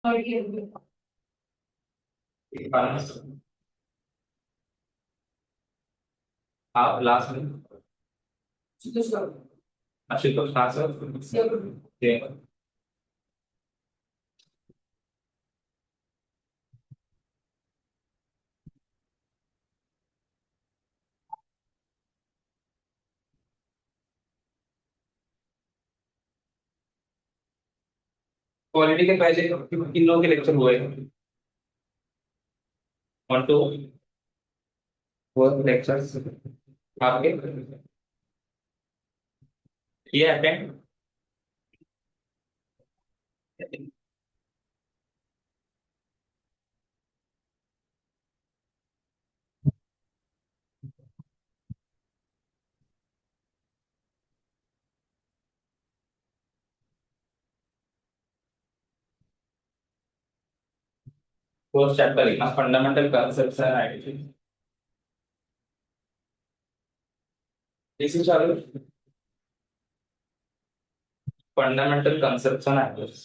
और ये आप लास्ट में दूसरा आशुतोष कहाँ से ये क्वालिटी के पहले किन लोगों के लेक्चर हुए वन टू वो लेक्चर्स आपके ये अटेंड फर्स्ट चैप्टर लिखना फंडामेंटल कॉन्सेप्ट्स एंड आइडियाज इसी चालू fundamental concepts and ideas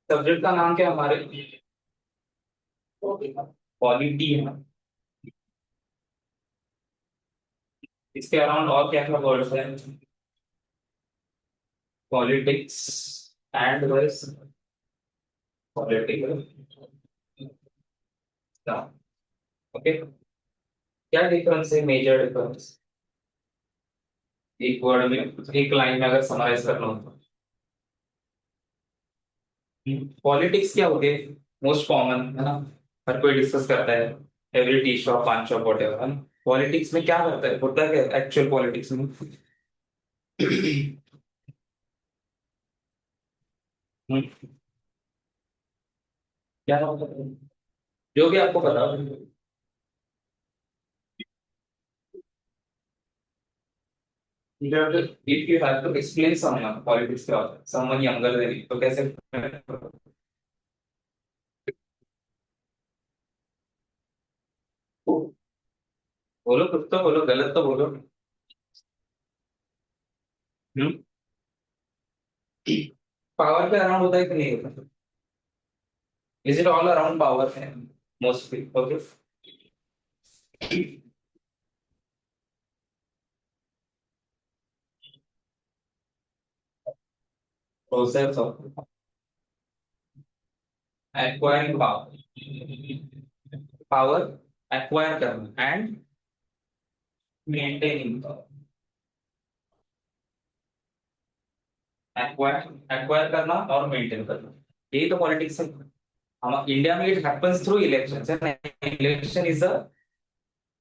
subject का नाम क्या है हमारे पॉलिटी है इसके अराउंड और क्या क्या वर्ड्स हैं politics and verse political okay क्या डिफरेंस है मेजर डिफरेंस एक वर्ड में एक लाइन में अगर समराइज करना हो तो पॉलिटिक्स क्या होती है मोस्ट कॉमन है ना हर कोई डिस्कस करता है एवरी टी शॉप पान शॉप वॉटेवर है ना पॉलिटिक्स में क्या करता है होता है क्या एक्चुअल पॉलिटिक्स में क्या होता है जो भी आपको पता हो if you have to explain someone politics क्या होता है समवन यंगर देन तो कैसे बोलो कुछ तो बोलो गलत तो बोलो पावर पे अराउंड होता है कि नहीं होता is it all around power है mostly okay process of acquiring power power acquire करना एंड मेंटेनिंग एक्वायर एक्वायर करना और मेंटेन करना यही तो पॉलिटिक्स है हम इंडिया में इट हैपेंस थ्रू इलेक्शन है इलेक्शन इज अ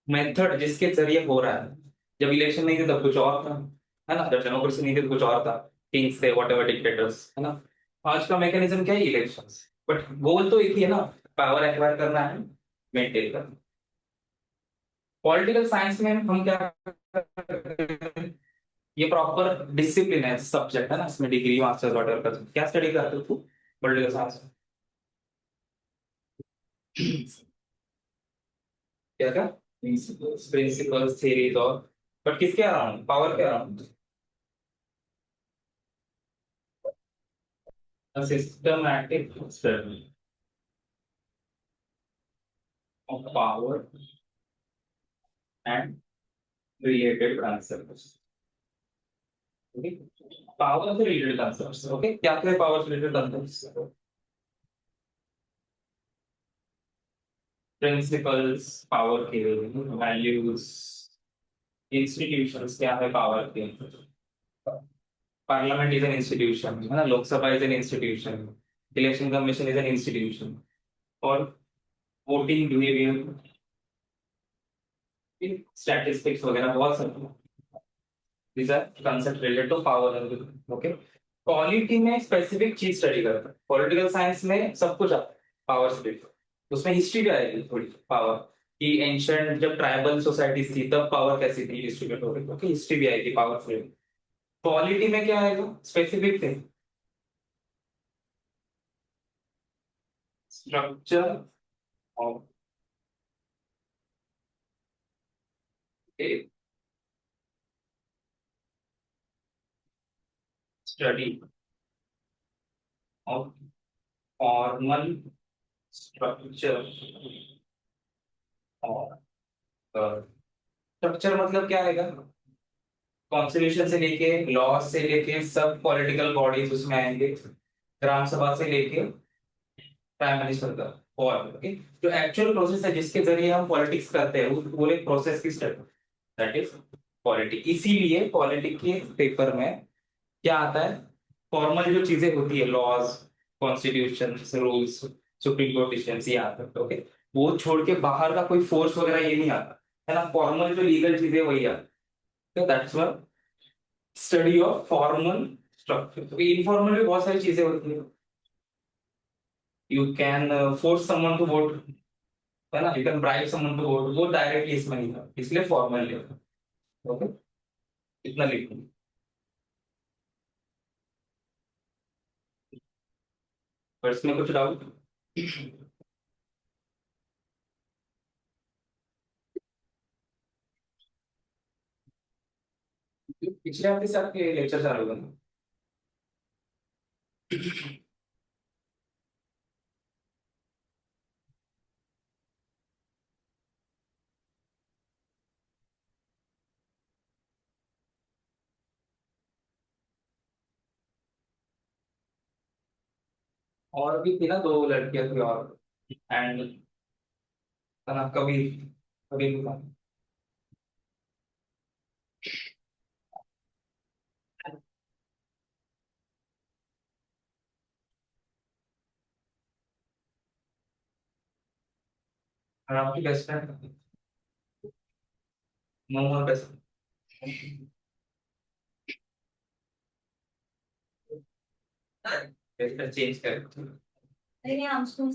मेथड जिसके जरिए हो रहा है जब इलेक्शन नहीं थे तब कुछ और था है ना जब डेमोक्रेसी नहीं थी तो कुछ और था किंग्स थे व्हाटएवर डिक्टेटर्स है ना आज का मैकेनिज्म क्या है इलेक्शंस बट गोल तो एक ही है ना पावर एक्वायर करना है मेंटेन करना पॉलिटिकल साइंस में हम क्या करते हैं? ये प्रॉपर डिसिप्लिन है सब्जेक्ट है ना इसमें डिग्री मास्टर्स व्हाटएवर कर क्या स्टडी करते हो तू पॉलिटिकल साइंस में क्या क्या प्रिंसिपल्स थ्योरीज और बट किसके अराउंड पावर के around a systematic study of power and related concepts. Okay? Power से related concepts. Okay? क्या क्या power से related concepts? Principles, power के values, institutions क्या है power के Parliament is an institution, है ना Lok Sabha is an institution, election commission is an institution, और voting behavior, statistics वगैरह बहुत सारे these are concepts related to power. Okay? Polity में स्पेसिफिक चीज स्टडी करता है, पॉलिटिकल साइंस में सब कुछ आता है, पावर से रिलेटेड। उसमें हिस्ट्री भी आएगी थोड़ी, पावर कि एंशंट जब ट्राइबल सोसाइटीज थी तब पावर कैसी थी डिस्ट्रीब्यूट हो रही, ओके हिस्ट्री भी आएगी पावर से। पॉलिटी में क्या आएगा, specific thing, structure of A study of formal structure और स्ट्रक्चर मतलब क्या आएगा, कॉन्स्टिट्यूशन से लेके लॉ से लेके सब पॉलिटिकल बॉडीज उसमें आएंगे, ग्राम सभा से लेके प्राइम मिनिस्टर का, और ओके जो एक्चुअल प्रोसेस है जिसके जरिए हम पॉलिटिक्स करते हैं उस पूरे प्रोसेस की स्टडी, दैट इज पॉलिटिक्स। इसीलिए पॉलिटिक्स के पेपर में क्या आता है, फॉर्मल जो चीजें होती है, laws, constitution, rules, supreme court decision, ये आता है, ओके वो छोड़ के बाहर का कोई फोर्स वगैरह ये नहीं आता है ना, फॉर्मल जो लीगल चीजें वही आती है, that's why study of formal structure. तो इनफॉर्मल भी बहुत सारी चीजें होती है, you can force someone to vote, है ना, you can bribe someone to vote, वो डायरेक्टली इसमें नहीं था, इसलिए फॉर्मल लिखा, ओके इतना लिखूं। पर इसमें कुछ डाउट, पिछले हफ्ते से आपके लेक्चर चालू हुए ना? और भी थी ना दो लड़कियां थी और, एंड है ना, कभी कभी भी था। और आपकी बेस्ट फ्रेंड, नो मोर बेस्ट, बेस्ट फ्रेंड चेंज कर। Vediamo su un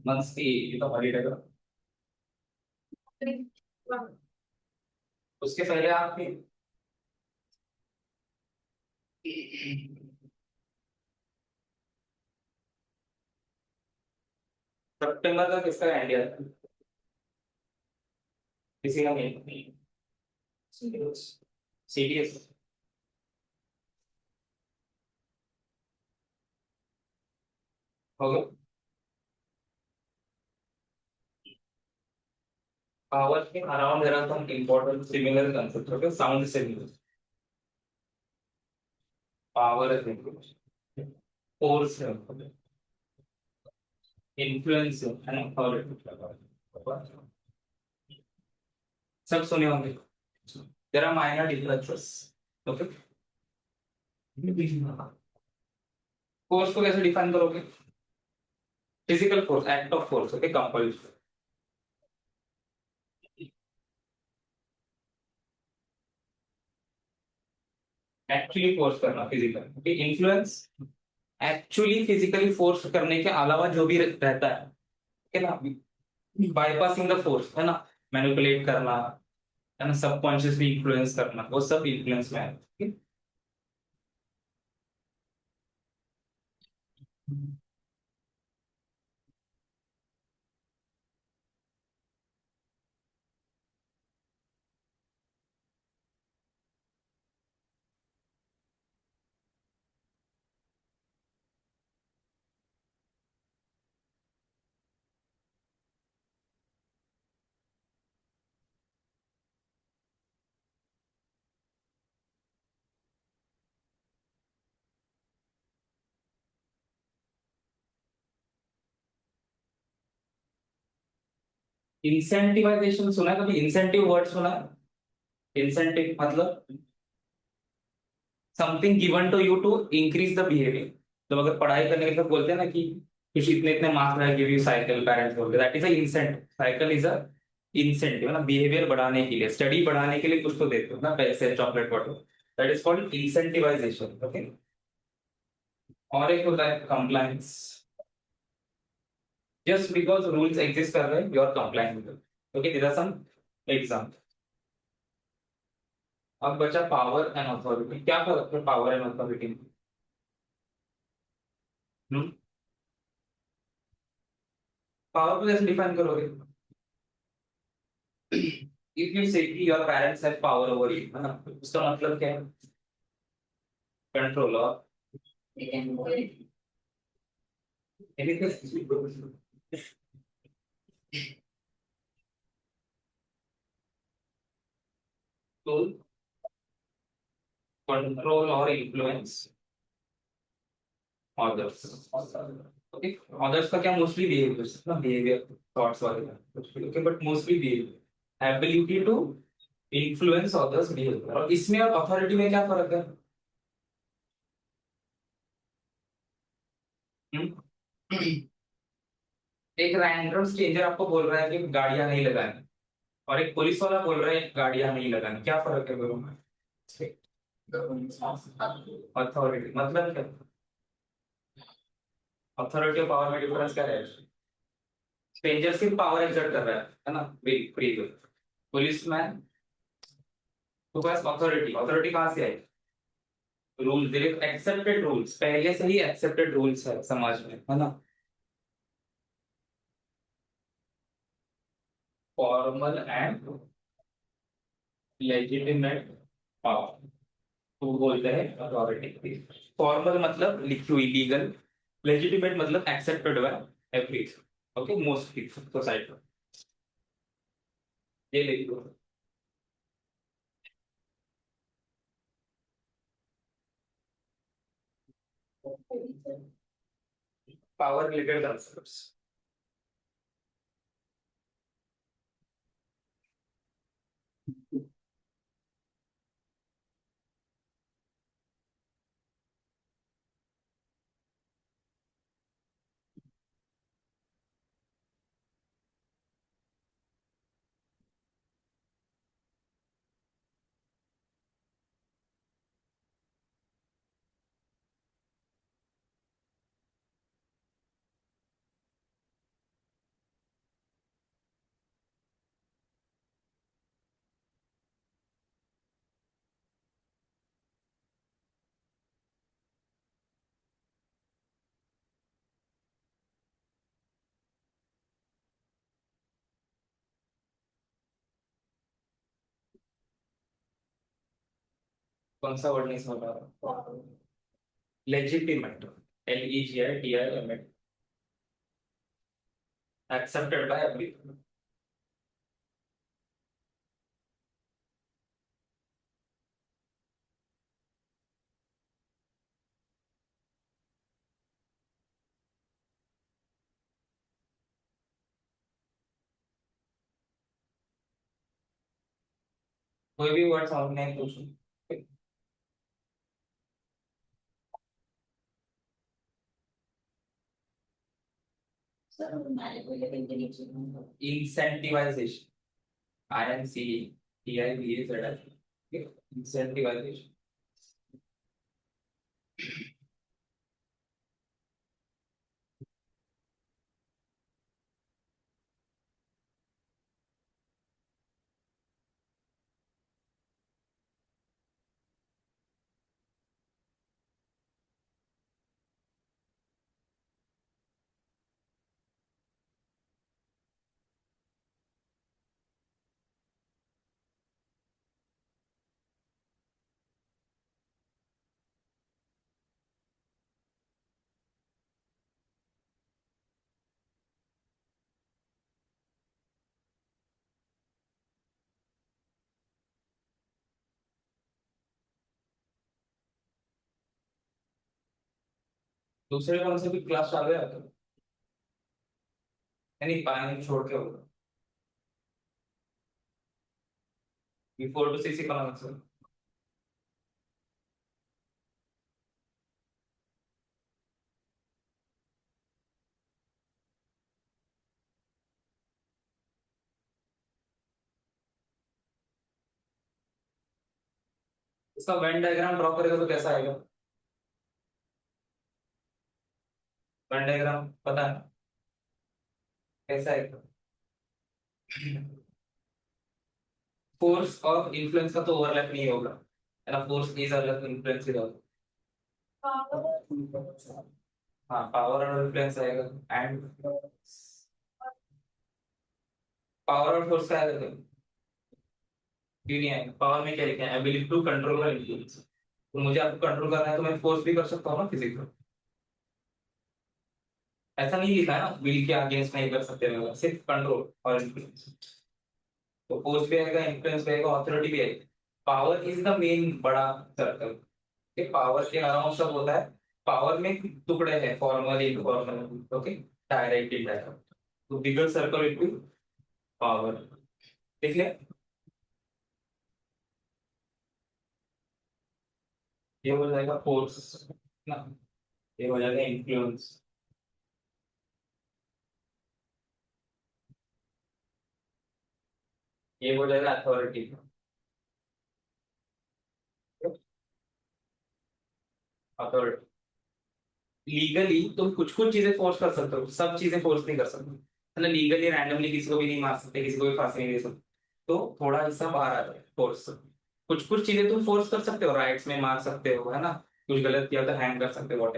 मंथ्स की ये तो हॉलीडे का, उसके पहले आपकी सितंबर का किसका इंडिया, किसी का नहीं, सीडीएस होगा। पावर के around there are some important similar concepts, okay sound similar, power है, फोर्स है, इन्फ्लुएंस है ना, अथॉरिटी, सब सुने होंगे, there are minor differences, okay. Force को कैसे डिफाइन करोगे, physical force, act of force, okay compulsion, actually force करना physical, okay influence actually physically force करने के अलावा जो भी रहता है, ठीक है ना, बाईपासिंग द फोर्स, है ना, मैनिपुलेट करना, है ना, सबकॉन्शियसली इन्फ्लुएंस करना, वो सब इन्फ्लुएंस में है। इंसेंटिवाइजेशन सुना है कभी? इंसेंटिव वर्ड सुना है? इंसेंटिव मतलब something given to you to increase the behaviour. तो अगर पढ़ाई करने के लिए बोलते हैं ना कि कुछ इतने इतने मार्क्स लाए, गिव यू साइकिल, पेरेंट्स बोलते हैं that is a incentive, cycle is a incentive, ना बिहेवियर बढ़ाने के लिए, स्टडी बढ़ाने के लिए कुछ तो देते हो ना, पैसे, chocolate water, that is called incentivisation. Okay. और एक होता है compliance, just because rules exist कर रहे हैं you are complying with, okay, this are some example. अब बचा पावर एंड अथॉरिटी। क्या फर्क है पावर एंड अथॉरिटी में? पावर को कैसे डिफाइन करोगे? इफ यू से कि your parents have power over you, है ना, उसका मतलब क्या है? कंट्रोल और लेकिन तो कंट्रोल और इन्फ्लुएंस अदर्स। ओके, अदर्स का क्या? मोस्टली बिहेवियर ना, बिहेवियर, थॉट्स वगैरह, okay, but mostly behaviour, ability to influence others behaviour. और इसमें और अथॉरिटी में क्या फर्क है? हम्म? एक रैंडम स्ट्रेंजर आपको बोल रहा है कि गाड़ियां नहीं लगानी, और एक पुलिस वाला बोल रहा है गाड़ियां नहीं लगानी, क्या फर्क है दोनों में? अथॉरिटी मतलब क्या? अथॉरिटी और पावर में डिफरेंस क्या है? स्ट्रेंजर सिर्फ पावर एक्सर्ट कर रहा है ना, फ्री। पुलिस मैन तो पास अथॉरिटी, अथॉरिटी कहाँ से आई? रूल, डायरेक्ट एक्सेप्टेड रूल्स, पहले से ही एक्सेप्टेड रूल्स है समाज में, है ना। फॉर्मल एंड लेजिटिमेट पावर, तो बोलते हैं अथॉरिटी। फॉर्मल मतलब लिखी हुई, लीगल। लेजिटिमेट मतलब accepted by every, okay, most society. ये लिखो। Power related concepts. कौन सा वर्ड नहीं समझ आ रहा? Legitimate, LEGITIMate, accepted by every. कोई भी वर्ड समझ में नहीं कुछ। सर मैनिपुलेटिंग के नीचे इंसेंटिवाइजेशन, INCENTIVIZED, इंसेंटिवाइजेशन। दूसरे कौन से भी क्लास चालू है तो नहीं पानी छोड़ के होगा बिफोर टू सिक्स इकोनॉमिक्स। इसका वेन डायग्राम ड्रॉ करेगा तो कैसा आएगा? वेन डायग्राम पता है कैसा आएगा? फोर्स और इन्फ्लुएंस का तो ओवरलैप नहीं होगा, है ना? फोर्स इज अलग, इन्फ्लुएंस इज अलग। हाँ पावर और इन्फ्लुएंस आएगा। एंड पावर और फोर्स का आएगा क्यों नहीं आएगा? पावर में क्या लिखा है? एबिलिटी टू कंट्रोल और इन्फ्लुएंस। तो मुझे आपको कंट्रोल करना है तो मैं फोर्स भी कर सकता हूँ ना फिजिक्स में। ऐसा नहीं लिखा है ना विल के अगेंस्ट नहीं कर सकते, मैं सिर्फ कंट्रोल और इन्फ्लुएंस। तो फोर्स भी आएगा, इन्फ्लुएंस भी आएगा, ऑथोरिटी भी आएगी। पावर इज द मेन बड़ा सर्कल। के पावर के अराउंड सब होता है। पावर में टुकड़े हैं, formal informal, okay, direct indirect. तो bigger circle it be power. देख लिया? ये हो जाएगा फोर्स ना, ये हो जाएगा इन्फ्लुएंस, ये हो जाएगा अथॉरिटी। अथॉरिटी लीगली तुम कुछ कुछ चीजें फोर्स कर सकते हो, सब चीजें फोर्स नहीं कर सकते, मतलब लीगली रैंडमली किसी को भी नहीं मार सकते, किसी को भी फांसी नहीं दे सकते। तो थोड़ा हिस्सा बाहर आ जाए फोर्स। कुछ कुछ चीजें तुम फोर्स कर सकते हो, राइट्स में मार सकते हो, है ना? कुछ गलत किया तो हैंग कर सकते हो, वॉट।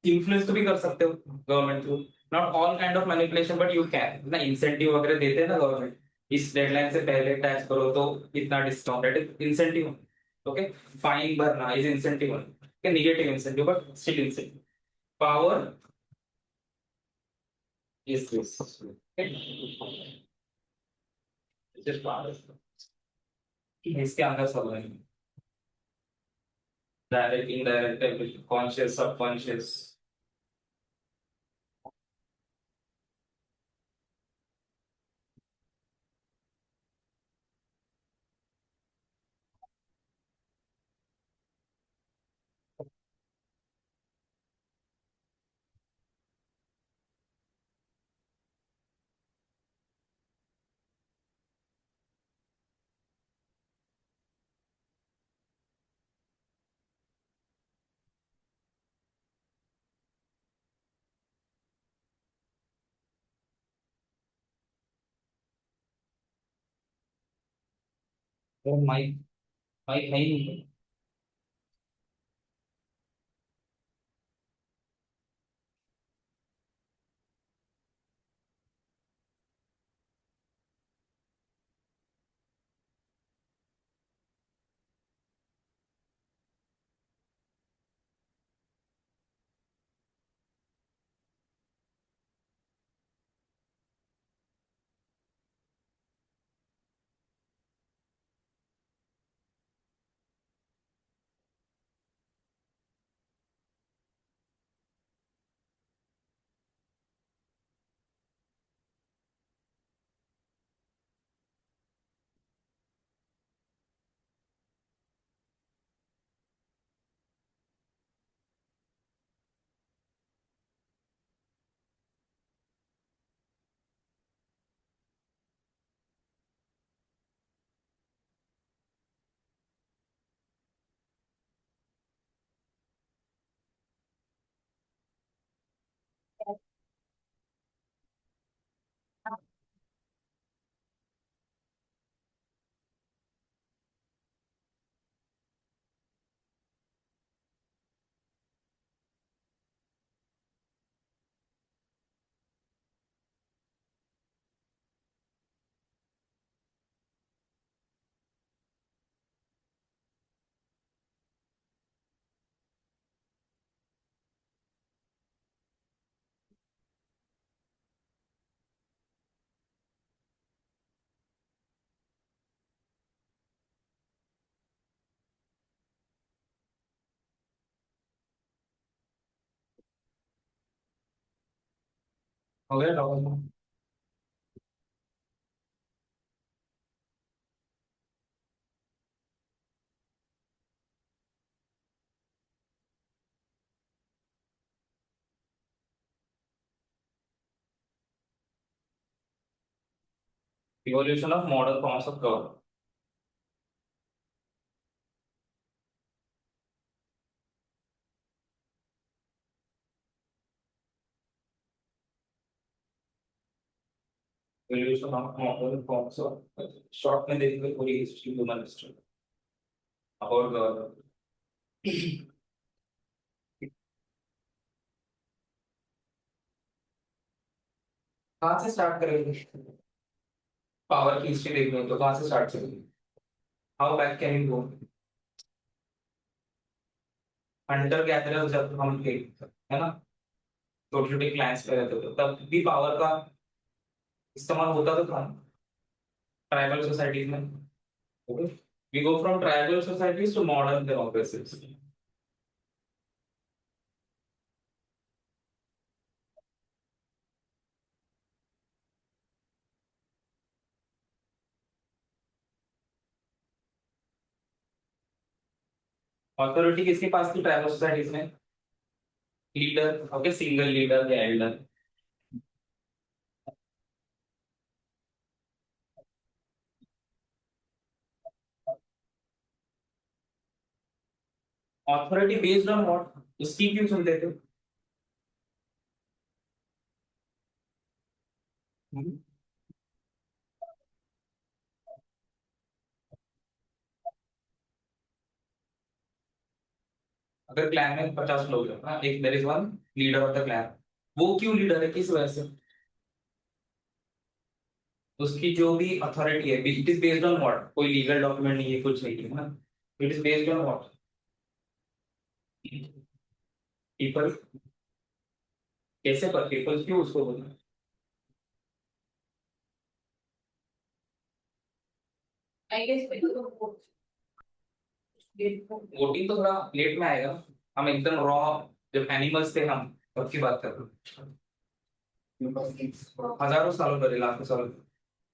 इन्फ्लुएंस तो भी कर सकते हो government through. Not all kind of manipulation but you can ना, इंसेंटिव वगैरह देते हैं ना गवर्नमेंट, इस डेडलाइन से पहले टैक्स करो तो इतना discount, that is incentive. Okay, fine भरना is incentive, negative incentive but still incentive. Power is this, इसके अंदर सब है, direct indirect conscious subconscious. Mike, mike है ही नहीं। हो गया doctor. Evolution of modern forms of curve. Evolution of modern forms of, short में देखिए पूरी हिस्ट्री, ह्यूमन हिस्ट्री अबाउट। कहाँ से स्टार्ट करेंगे? पावर की हिस्ट्री देखनी है तो कहाँ से स्टार्ट करेंगे? How back can you go? Hunter gatherer जब हम थे, है ना, छोटे छोटे क्लाइंट्स पे रहते थे, तब भी पावर का इस्तेमाल होता तो था ट्राइबल सोसाइटीज में। We go from tribal societies to modern democracies. Authority किसके पास थी ट्राइबल सोसाइटीज में? लीडर, ओके, सिंगल लीडर या elder. Authority based on what? उसकी क्यों सुनते थे? हम्म। अगर क्लैन में 50 लोग हैं ना, एक there is one leader of the clan, वो क्यों लीडर है, किस वजह से? उसकी जो भी अथॉरिटी है, it is based on what? कोई लीगल डॉक्यूमेंट नहीं है, कुछ नहीं है ना, it is based on what? People. कैसे पर पीपल क्यों उसको बोलना? I guess because of voting तो थोड़ा लेट में आएगा, हम एकदम रॉ, जब एनिमल्स थे हम, तब की बात कर रहे हैं। हजारों सालों पहले, लाखों सालों,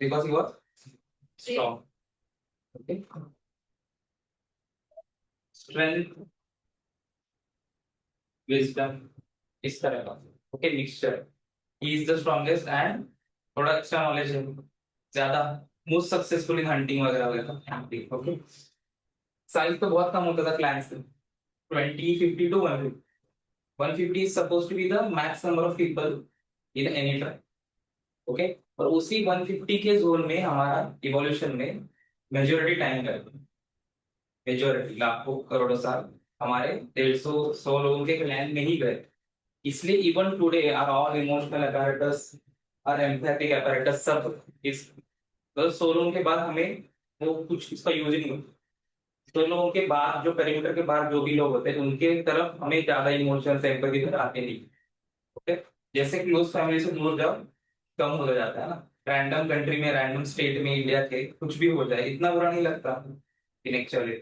because he was strong. Okay, strength, wisdom, इस तरह का। Okay, mixture, he is the strongest and थोड़ा एक्स्ट्रा नॉलेज है ज्यादा, मोस्ट सक्सेसफुल इन हंटिंग वगैरह वगैरह। ओके, साइज तो बहुत कम होता था क्लैंस से, 20, 50 to 150। 150 is supposed to be the max number of people in any tribe. Okay, और उसी 150 के जोन में हमारा इवोल्यूशन में मेजोरिटी टाइम है, मेजोरिटी लाखों करोड़ों साल हमारे 150 लोगों के क्लैन में ही गए। इसलिए even today are all emotional apparatus, are empathic apparatus सब इस, मतलब 100 लोगों के बाद हमें वो कुछ इसका यूज ही नहीं होता। 100 लोगों के बाद जो पेरीमीटर के बाद जो भी लोग होते हैं उनके तरफ हमें ज्यादा इमोशंस एम्पैथी आते नहीं। ओके, जैसे क्लोज फैमिली से दूर जाओ, कम हो जाता है ना, रैंडम कंट्री में, रैंडम स्टेट में इंडिया के कुछ भी हो जाए इतना बुरा नहीं लगता इन एक्चुअली,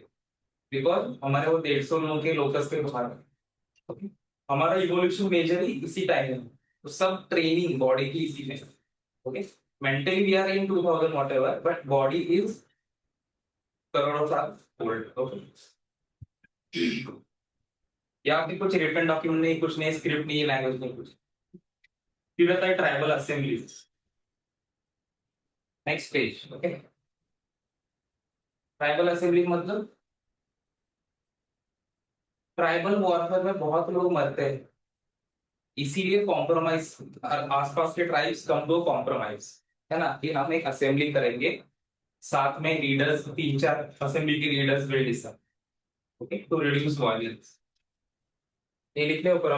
बिकॉज हमारे वो 150 लोगों के लोकस के बाहर है। Okay? हमारा इवोल्यूशन मेजरली इसी टाइम है, तो सब ट्रेनिंग बॉडी की इसी में। Okay, mentally we are in 2000 whatever, but body is करोड़ों साल ओल्ड। ओके, यहाँ पे कुछ रिटन डॉक्यूमेंट नहीं, कुछ नहीं, स्क्रिप्ट नहीं, लैंग्वेज नहीं, कुछ। फिर रहता है tribal assemblies, next page. Okay, tribal assembly मतलब ट्राइबल वॉरफेयर में बहुत लोग मरते हैं, इसीलिए कॉम्प्रोमाइज, आसपास के ट्राइब्स कम टू कॉम्प्रोमाइज, है ना, कि हम एक असेंबली करेंगे, साथ में लीडर्स, 3 4 असेंबली के leaders will decide, okay, to reduce violence. ये लिख ले ऊपर।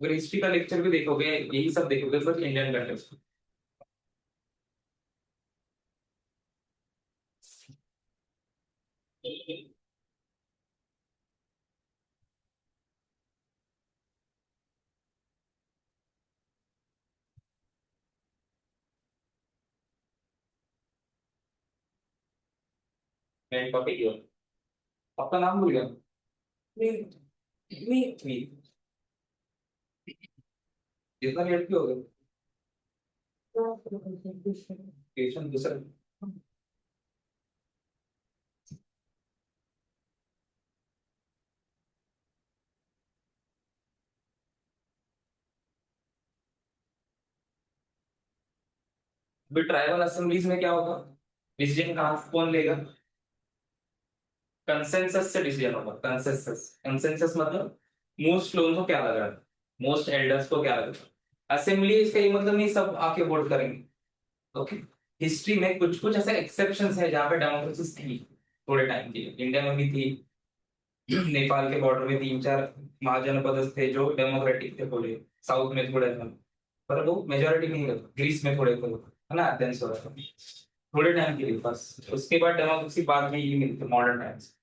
अगर हिस्ट्री का लेक्चर भी देखोगे, यही सब देखोगे, बस इंडियन कंटेक्स्ट। मैं टॉपिक, आपका नाम भूल गया। इतना लेट क्यों हो गया? ट्यूशन दूसरा। अभी ट्राइबल असेंबलीज में क्या होगा? डिसीजन कहाँ कौन लेगा? कंसेंसस से डिसीजन होगा। कंसेंसस कंसेंसस मतलब मोस्ट लोगों को क्या लग रहा है, मोस्ट एल्डर्स को क्या लग रहा है। असेंबली इसका ये मतलब नहीं सब आके वोट करेंगे। ओके। हिस्ट्री में कुछ कुछ ऐसे एक्सेप्शंस है जहाँ पे डेमोक्रेसी थी थोड़े टाइम के लिए, इंडिया में भी थी। नेपाल के बॉर्डर में 3-4 महाजनपद थे जो डेमोक्रेटिक थे थोड़े, साउथ में थोड़े थे, पर वो मेजोरिटी नहीं थे। ग्रीस में थोड़े थे, है ना, एथेंस वगैरह, थोड़े टाइम के लिए बस। उसके बाद डेमोक्रेसी बाद में ही मिलती मॉडर्न टाइम्स।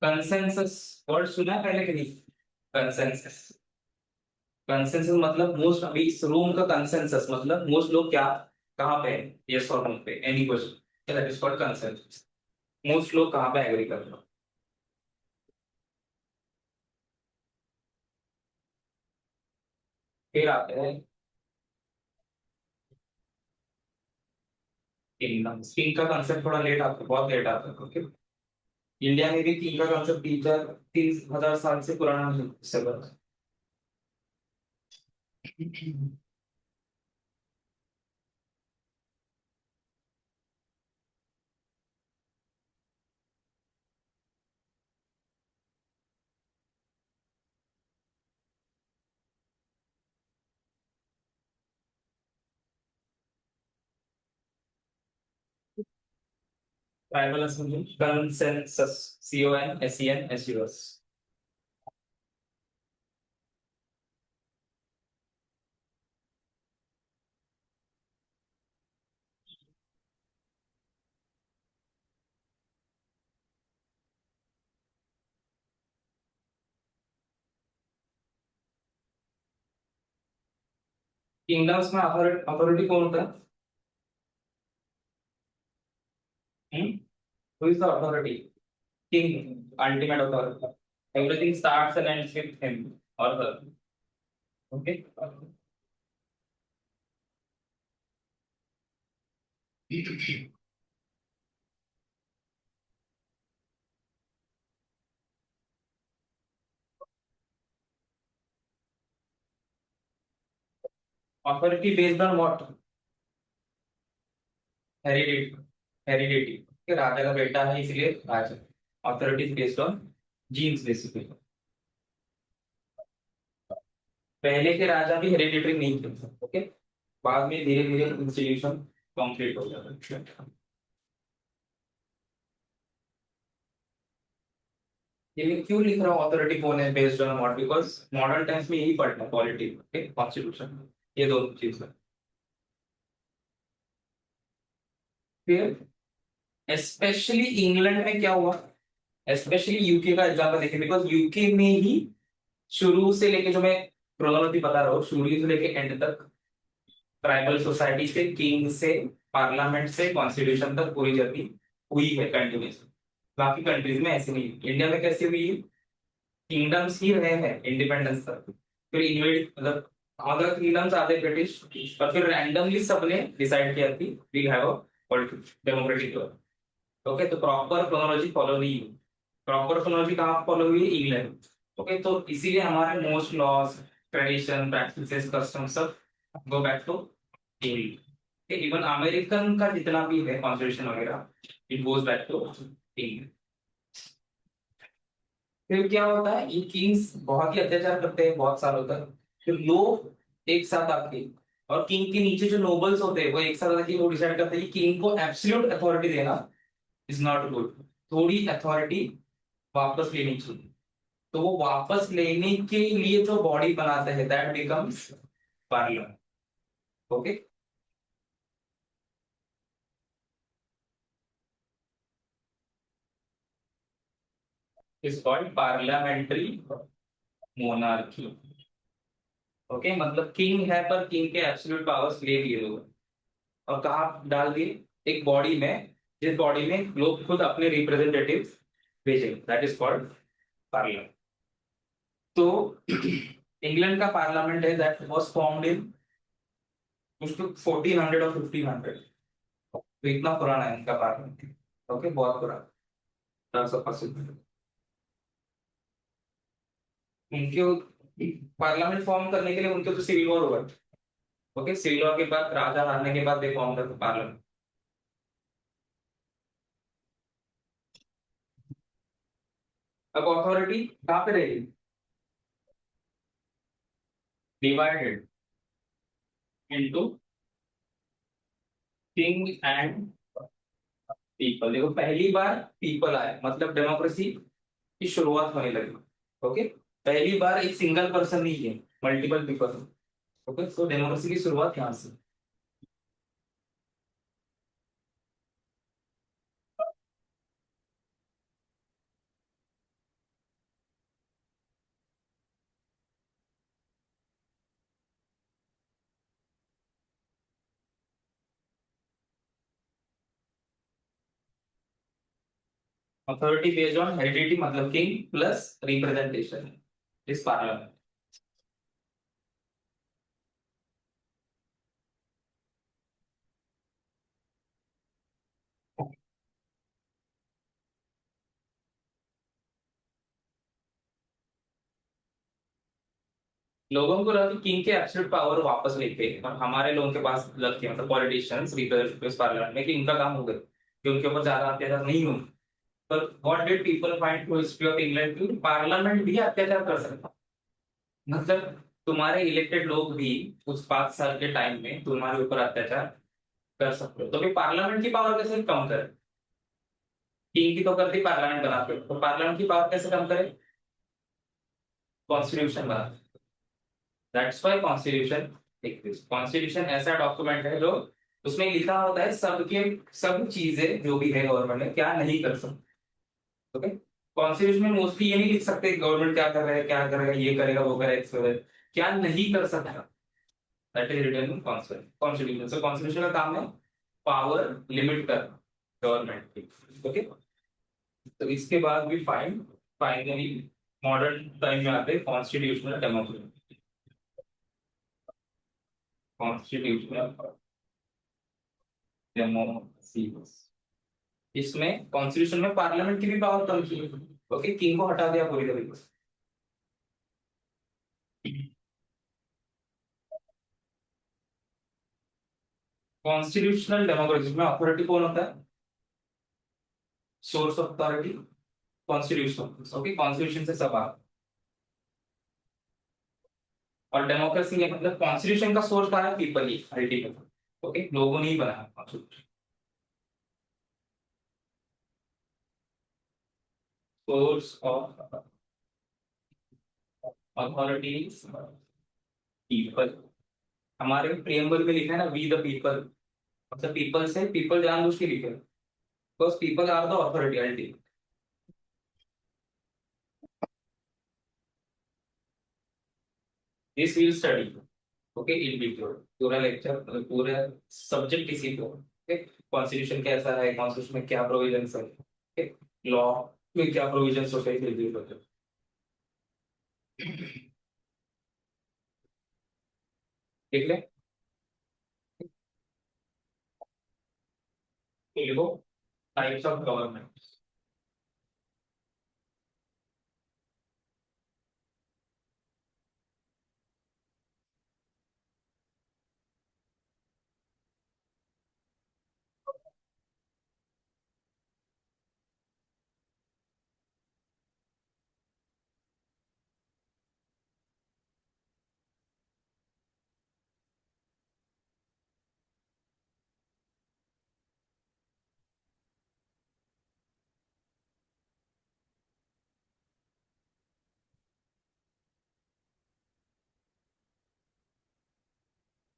कंसेंसस वर्ड सुना है पहले कि नहीं? कंसेंसस, कंसेंसस मतलब मोस्ट, अभी इस रूम का कंसेंसस मतलब मोस्ट लोग क्या कहाँ पे यस और नो पे any question, that is called consensus. Most लोग कहाँ पे एग्री कर रहे हो। फिर आते हैं किंगडम। किंग का कंसेप्ट थोड़ा लेट आता है, बहुत लेट आता है, ओके। इंडिया में भी किंग का कंसेप्ट 3,000 साल से पुराना है, इससे बड़ा। Tribal assembly consensus, CONSENSUS। Kingdoms में अथॉरिटी कौन होता है? Who is the authority? King, ultimate authority. Everything starts and ends with him or her. Okay. Authority based on what? Heredity. Heredity. कि राजा का बेटा है इसलिए राजा। Authority based on genes basically। पहले के राजा भी हेरिडिटरी नहीं थे, ओके। बाद में धीरे धीरे इंस्टीट्यूशन कंप्लीट हो जाता है। ये मैं क्यों लिख रहा हूँ अथॉरिटी कौन है based on what, because modern times में यही पढ़ना पॉलिटी, ओके, कॉन्स्टिट्यूशन, ये दो चीज है। फिर स्पेशली इंग्लैंड में क्या हुआ, स्पेशली यूके का एग्जांपल देखिए, बिकॉज यूके में ही शुरू से लेके, जो मैं क्रोनोलॉजी बता रहा हूँ, शुरू से लेके एंड तक ट्राइबल सोसाइटी से, किंग से, पार्लियामेंट से, कॉन्स्टिट्यूशन तक पूरी जर्नी हुई है कंटिन्यूस। बाकी कंट्रीज में ऐसे नहीं, इंडिया में कैसे हुई है? किंगडम्स ही रहे हैं इंडिपेंडेंस तक, फिर इन्वेड मतलब अदर किंगडम्स आधे ब्रिटिश, और फिर रैंडमली सबने डिसाइड किया कि we have a democratic. Okay, तो प्रॉपर क्रोनोलॉजी फॉलो नहीं हुई। प्रॉपर क्रोनोलॉजी कहाँ फॉलो हुई है? इंग्लैंड। ओके, तो इसीलिए हमारे most laws, tradition, practices, custom सब go back to England. Even American का जितना भी है कॉन्स्टिट्यूशन वगैरह, it goes back to England. फिर क्या होता है, ये किंग्स बहुत ही अत्याचार करते हैं बहुत सालों तक। फिर लोग एक साथ आके, और किंग के नीचे जो नोबल्स होते हैं वो एक साथ आके वो डिसाइड करते हैं कि किंग को एब्सोल्यूट अथॉरिटी देना इज नॉट गुड, थोड़ी अथॉरिटी वापस लेनी चाहिए। तो वो वापस लेने के लिए जो बॉडी बनाते हैं that becomes parliament. Okay. Is called parliamentary monarchy. Okay, मतलब किंग है पर किंग के एब्सोल्यूट पावर्स ले लिए लोग और कहाँ डाल दिए, एक बॉडी में, जिस बॉडी में लोग खुद अपने रिप्रेजेंटेटिव्स भेजेंगे, दैट इज कॉल्ड पार्लियामेंट. तो इंग्लैंड का पार्लियामेंट है दैट वाज फॉर्म्ड इन उसको 1400 और 1500. तो इतना पुराना है इनका पार्लियामेंट. ओके, बहुत पुराना. terms of possibility. उनके पार्लियामेंट फॉर्म करने के लिए उनके तो सिविल वॉर हुआ. ओके, सिविल वॉर के बाद राजा हारने के बाद दे फॉर्म करते पार्लियामेंट. अब अथॉरिटी कहाँ पे रहेगी? Divided into king and people. देखो पहली बार पीपल आए मतलब डेमोक्रेसी की शुरुआत होने लगी. ओके, पहली बार एक सिंगल पर्सन नहीं है, मल्टीपल पीपल. ओके, तो डेमोक्रेसी की शुरुआत यहाँ से. अथॉरिटी बेस्ड ऑन हेरिडिटी मतलब किंग प्लस रिप्रेजेंटेशन इस पार्लियामेंट. लोगों को लगा कि किंग के एब्सोल्यूट पावर वापस लेके और हमारे लोगों के पास लग के मतलब पॉलिटिशियंस रिप्रेजेंटेटिव्स पार्लियामेंट में कि इनका काम हो गया कि उनके ऊपर ज्यादा अत्याचार नहीं हो. पर what did people find through history of England की पार्लियामेंट भी अत्याचार कर सकता. मतलब तुम्हारे इलेक्टेड लोग भी उस 5 साल के टाइम में तुम्हारे ऊपर अत्याचार कर सकते हो. तो फिर पार्लियामेंट की पावर कैसे कम करे? किंग की तो कर दी पार्लियामेंट बना के, तो पार्लियामेंट की पावर कैसे कम करे? कॉन्स्टिट्यूशन बना. That's why constitution exist. Constitution ऐसा डॉक्यूमेंट है जो उसमें लिखा होता है सबके सब चीजें जो भी है गवर्नमेंट ने क्या नहीं कर सकती. ओके, कॉन्स्टिट्यूशन में मोस्टली ये नहीं लिख सकते गवर्नमेंट क्या कर रहा है, क्या करेगा, ये करेगा, वो करेगा, क्या नहीं कर सकता. That is written in constitution. So constitution का काम है पावर लिमिट करना गवर्नमेंट की. ओके, तो इसके बाद भी फाइनली मॉडर्न टाइम में आते हैं कॉन्स्टिट्यूशनल डेमोक्रेसी. Constitutional democracy. इसमें कॉन्स्टिट्यूशन में पार्लियामेंट की भी पावर कम की. ओके, किंग को हटा दिया पूरी तरीके से. कॉन्स्टिट्यूशनल डेमोक्रेसी में अथॉरिटी कौन होता है? Source of authority constitution. Okay, constitution से सब आ. और डेमोक्रेसी है मतलब कॉन्स्टिट्यूशन का सोर्स कहाँ है? पीपल ही अल्टीमेटली. ओके, लोगों ने ही बनाया constitution. Source of authorities people. हमारे प्रियम्बल में लिखा है ना वी द पीपल. मतलब पीपल से पीपल जानबूझ के लिखे because people are the authority ultimately. This will study. Okay, in detail पूरा लेक्चर पूरा सब्जेक्ट इसी को. ओके, कॉन्स्टिट्यूशन कैसा है, कॉन्स्टिट्यूशन में क्या प्रोविजंस है, ओके, लॉ में क्या प्रोविजंस होते हैं, रिव्यू करते हैं. ठीक है, तो लिखो types of government.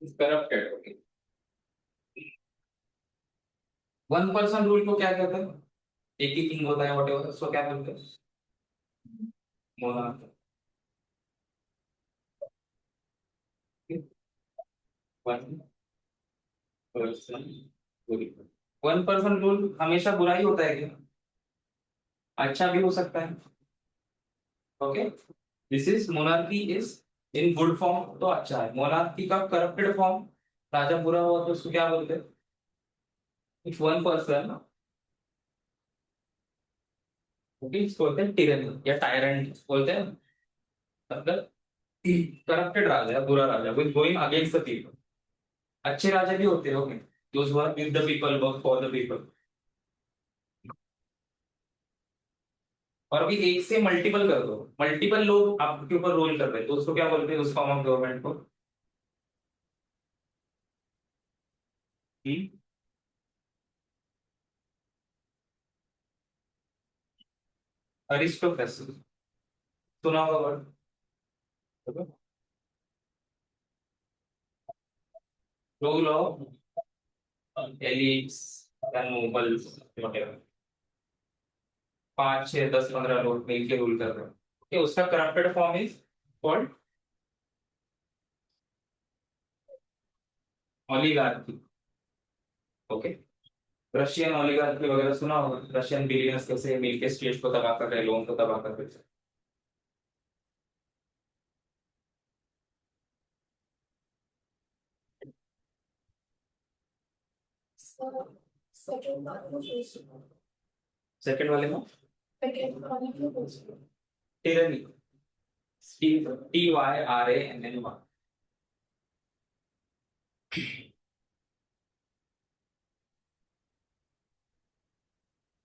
Corrupted. Okay, 1% rule को क्या कहते हैं? एक ही किंग होता है वट एवर, उसको क्या बोलते हैं? मोनार्क। 1% रूल हमेशा बुरा ही होता है क्या? अच्छा भी हो सकता है। Okay, this is monarchy is in good form तो अच्छा है, मोनार्की का करप्टेड फॉर्म, राजा बुरा हुआ तो उसको क्या बोलते हैं? इफ 1%, ओके, इसको बोलते हैं टिरनी या टायरेंट बोलते हैं। मतलब करप्टेड राजा है, बुरा राजा with going against the people. अच्छे राजा भी होते हैं, okay, those who are with the people, work for the people. और अभी एक से मल्टीपल कर दो, मल्टीपल लोग आपके ऊपर रोल कर रहे हैं तो उसको क्या बोलते हैं, उस फॉर्म ऑफ गवर्नमेंट को? अरिस्टोक्रेसी, सुना होगा वर्ड? रूल ऑफ एलिट्स या नोबल्स, वगैरह, 5 6 10 15 लोग मिलके रूल कर रहे हैं, okay, उसका corrupted form is called oligarchy. Okay, Russian oligarchy वगैरह सुना होगा, रशियन बिलियनर्स कैसे मिलके स्टेट को तबाह कर रहे हैं, लोन को तबाह कर रहे हैं। सेकंड वाले को पूछो। सेकंड वाले में सेकंड वाले को पूछो। Tyranny, TYRANNY,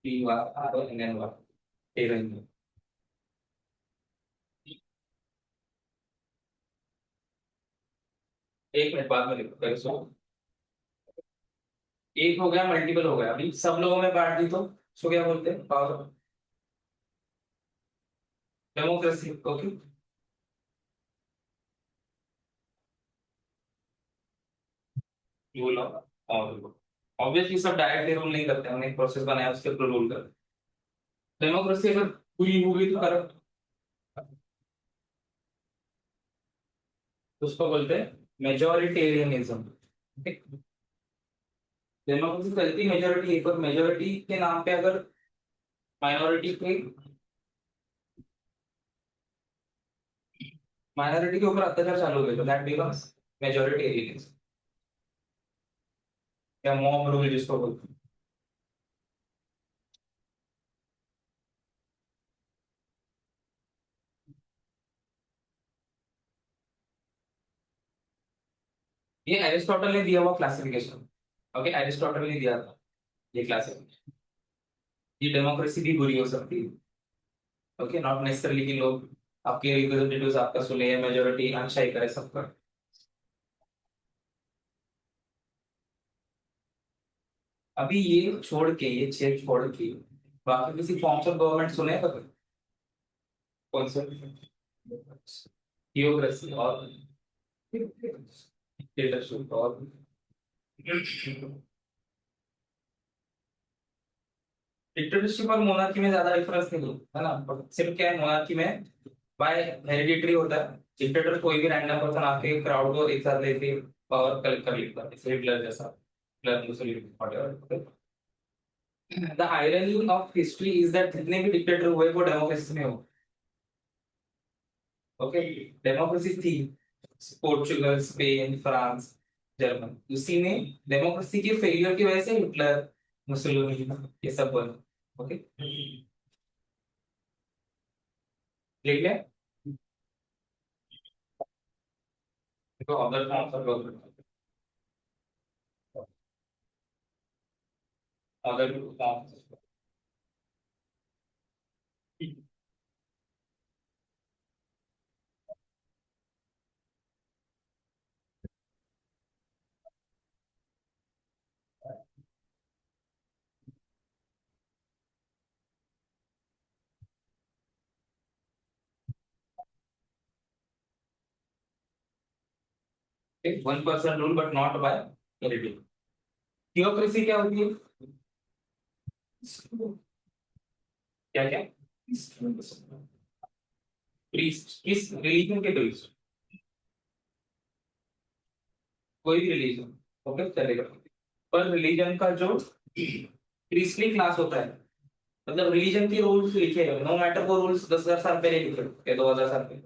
TYRANNY, tyranny. एक मिनट बाद में लिखो, पहले सुनो। एक हो गया, मल्टीपल हो गया, अभी सब लोगों में बांट दी तो उसको क्या बोलते हैं? Power, democracy. Okay, rule of और ऑब्वियसली सब डायरेक्टली रूल नहीं करते, हमने एक प्रोसेस बनाया उसके ऊपर रूल करते। डेमोक्रेसी अगर हुई होगी तो करप्ट, तो उसको बोलते हैं मेजोरिटेरियनिज्म। डेमोक्रेसी चलती मेजोरिटी पर, मेजोरिटी के नाम पे अगर माइनॉरिटी के ऊपर अत्याचार चालू हो गए तो दैट बिकम्स मेजोरिटेरियनिज्म या मॉब रूल जिसको बोलते हैं। ये एरिस्टोटल ने दिया हुआ क्लासिफिकेशन। ओके, एरिस्टोटल ने दिया था ये क्लासिफिकेशन। ये डेमोक्रेसी भी बुरी हो सकती है। ओके, नॉट नेसेसरली कि लोग आपके रिप्रेजेंटेटिव्स आपका सुने या मेजोरिटी अच्छा ही करे सबका। अभी ये छोड़ के, ये छह छोड़ के बाकी किसी फॉर्म्स ऑफ गवर्नमेंट सुने हैं कभी? कौन से? थियोक्रेसी और डिक्टेटरशिप और डिक्टेटरशिप और मोनार्की में ज्यादा डिफरेंस नहीं है ना, पर सिर्फ क्या है, मोनार्की में बाय हेरिडिटरी होता है, डिक्टेटर कोई भी रैंडम पर्सन आके क्राउड को एक साथ लेके पावर कलेक्ट कर लेता है, जैसे हिटलर जैसा, Hitler Mussolini whatever. The irony of history is that जितने भी डिक्टेटर हुए वो डेमोक्रेसी में हो। ओके, डेमोक्रेसी थी, पोर्चुगल, स्पेन, फ्रांस, जर्मन, उसी में डेमोक्रेसी के फेलियर की वजह से हिटलर, मुसोलिनी, ये सब बने। ओके, ठीक है। तो other forms of government, other forms, one person rule but not by merit. Theocracy क्या होती है? क्या क्या? प्रीस्ट किस रिलीजन के प्रीस्ट? कोई भी रिलीजन, ओके चलेगा। पर रिलीजन का जो प्रीस्टली क्लास होता है, मतलब रिलीजन के रूल्स लिखे हैं, नो मैटर वो रूल्स 10,000 साल पहले लिखे या 2,000 साल पहले,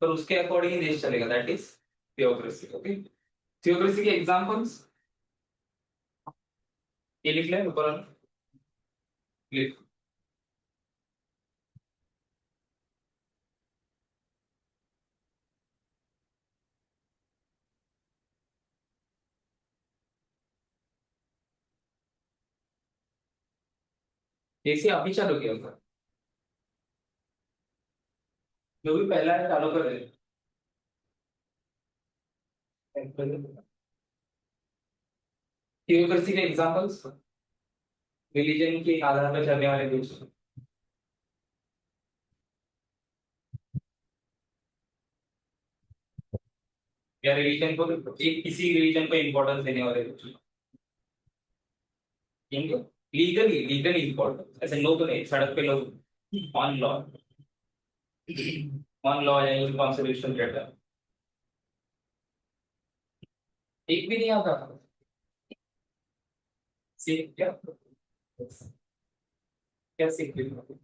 पर उसके अकॉर्डिंग ही देश चलेगा, that is theocracy. Okay, theocracy के एग्जांपल्स ये लिख ले ऊपर वाला, लिख। जैसे अभी चालू किया था, जो भी पहला है चालू कर दे। थियोक्रेसी के एग्जांपल्स, रिलीजन के आधार पर चलने वाले देश। या रिलीजन को, एक किसी रिलीजन को इंपॉर्टेंस देने वाले देश। लीगली लीगली इंपॉर्टेंस, ऐसे लोग नहीं, सड़क पे लोग ऑन लॉ, ऑन लॉ या कॉन्स्टिट्यूशन कहता है। एक भी नहीं आता। सीख क्या? क्या सीख रही हो?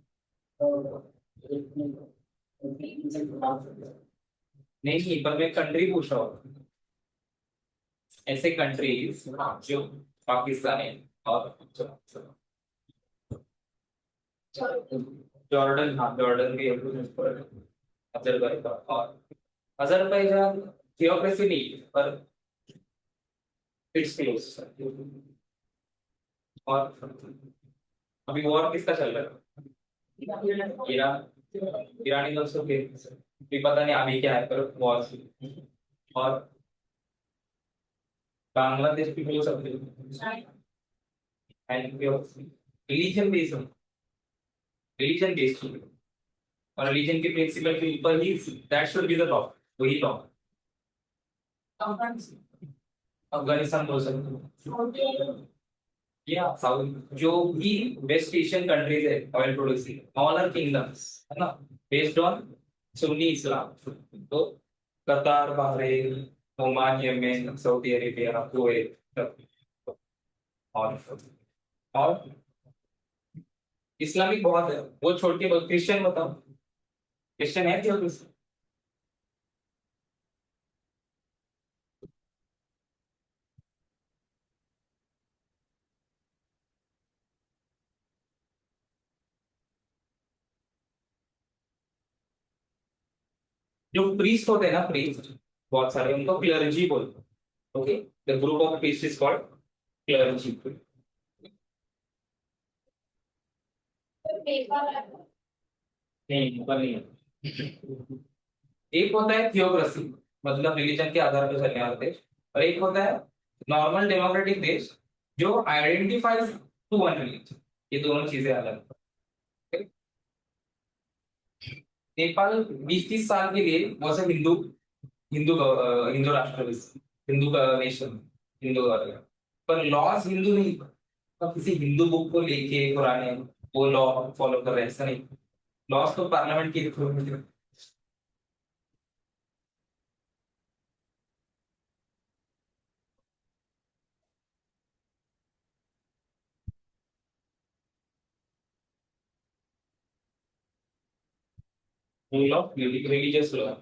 नहीं नहीं, पर मैं कंट्री पूछ रहा हूँ, ऐसे कंट्रीज जो पाकिस्तान है, और जॉर्डन, हाँ जॉर्डन भी अजरबैजान, और अजरबैजान थियोक्रेसी नहीं है, पर इट्स क्लोज। और अभी वॉर किसका चल रहा है? ईरान, ईरानी दोस्तों के भी पता नहीं अभी क्या है, पर वॉर। और बांग्लादेश भी हो सकते हैं। रिलीजन बेस्ड, रिलीजन बेस्ड, और रिलीजन के प्रिंसिपल के ऊपर ही that should be the law, वही लॉ। अफगानिस्तान बोल सकते हैं, या साउथ जो भी वेस्ट एशियन कंट्रीज है oil producing, all are kingdoms, है ना, बेस्ड ऑन सुन्नी इस्लाम। तो Qatar, Bahrain, Oman, Yemen, Saudi Arabia, Kuwait, और और इस्लामिक बहुत है, वो छोड़ के क्रिश्चियन बताओ, क्रिश्चियन है क्या? जो प्रीस्ट होते हैं ना, प्रीस्ट बहुत सारे, उनको क्लर्जी बोलते हैं। Okay, the group of priest is called clergy. नहीं, पर नहीं है। एक होता है थियोक्रेसी, मतलब रिलीजन के आधार पर चलने वाला देश, और एक होता है नॉर्मल डेमोक्रेटिक देश जो आइडेंटिफाइज टू वन रिलीजन। ये दोनों चीजें अलग हैं। नेपाल 20-30 साल के लिए वैसे हिंदू, हिंदू राष्ट्र, हिंदू का नेशन, हिंदू गवर्नमेंट, पर लॉज हिंदू नहीं, अब किसी हिंदू बुक को लेके पुराने वो लॉ फॉलो कर रहे हैं, ऐसा नहीं। लॉज तो पार्लियामेंट की through, rule of religious law.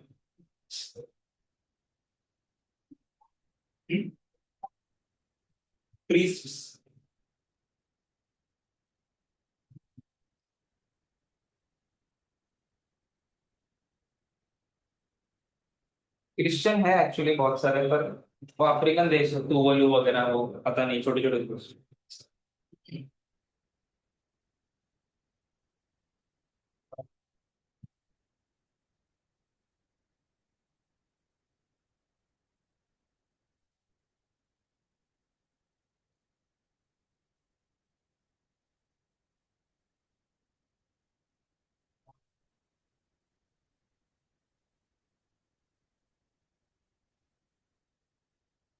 Priests, Christian है एक्चुअली बहुत सारे, पर वो अफ्रीकन देश है, तुवालू वगैरह, वो पता नहीं, छोटे छोटे देश।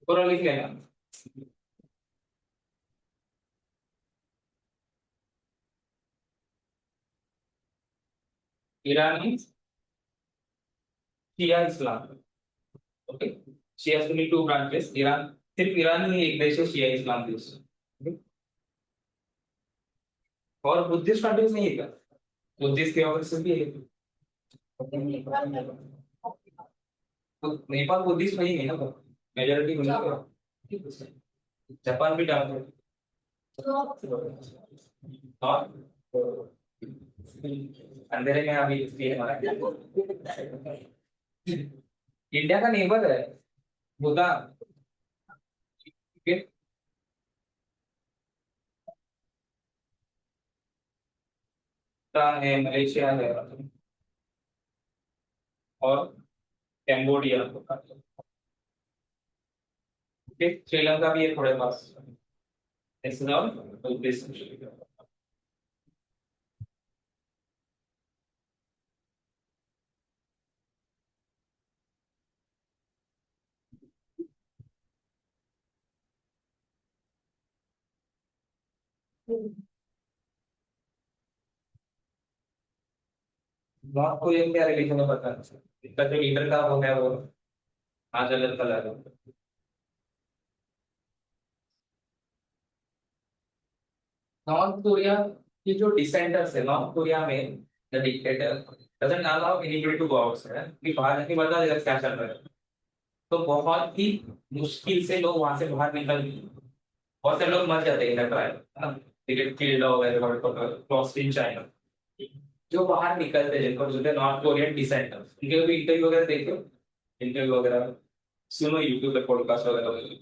पूरा लिख लेना। Iran means Shia Islam. Okay, Shia two two branches. Iran, सिर्फ ईरान ही एक देश है शिया इस्लाम देश। Okay? और बुद्धिस्ट कंट्रीज नहीं है क्या? बुद्धिस्ट थियोसॉफी भी है। नेपाल में तो नेपाल बुद्धिस्ट नहीं है ना, मेजोरिटी नहीं है। जापान भी डाल दो। और अंधेरे में अभी इसलिए हमारा इंडिया का नेबर है भूटान। ठीक है। भूटान है, मलेशिया है, और कैम्बोडिया। ओके, श्रीलंका भी है थोड़े पास। This is all this। North Korea क्या रिलीजन है पता नहीं, इसका जो लीडर था वो है वो आज अलग कलर है। नॉर्थ कोरिया की जो डिसेंडर्स है नॉर्थ कोरिया में, the dictator doesn't allow anybody to go outside, कि बाहर नहीं पता इधर क्या चल रहा है। तो बहुत ही मुश्किल से लोग वहां से बाहर निकल, बहुत से लोग मर जाते हैं इधर ट्रायल है ना, किल्ड हो गए, लॉस्ट इन चाइना। जो बाहर निकलते हैं जिनको जो नॉर्थ कोरियन डिसेंडर्स, उनके भी इंटरव्यू वगैरह देखो, इंटरव्यू वगैरह सुनो यूट्यूब पे, पॉडकास्ट वगैरह।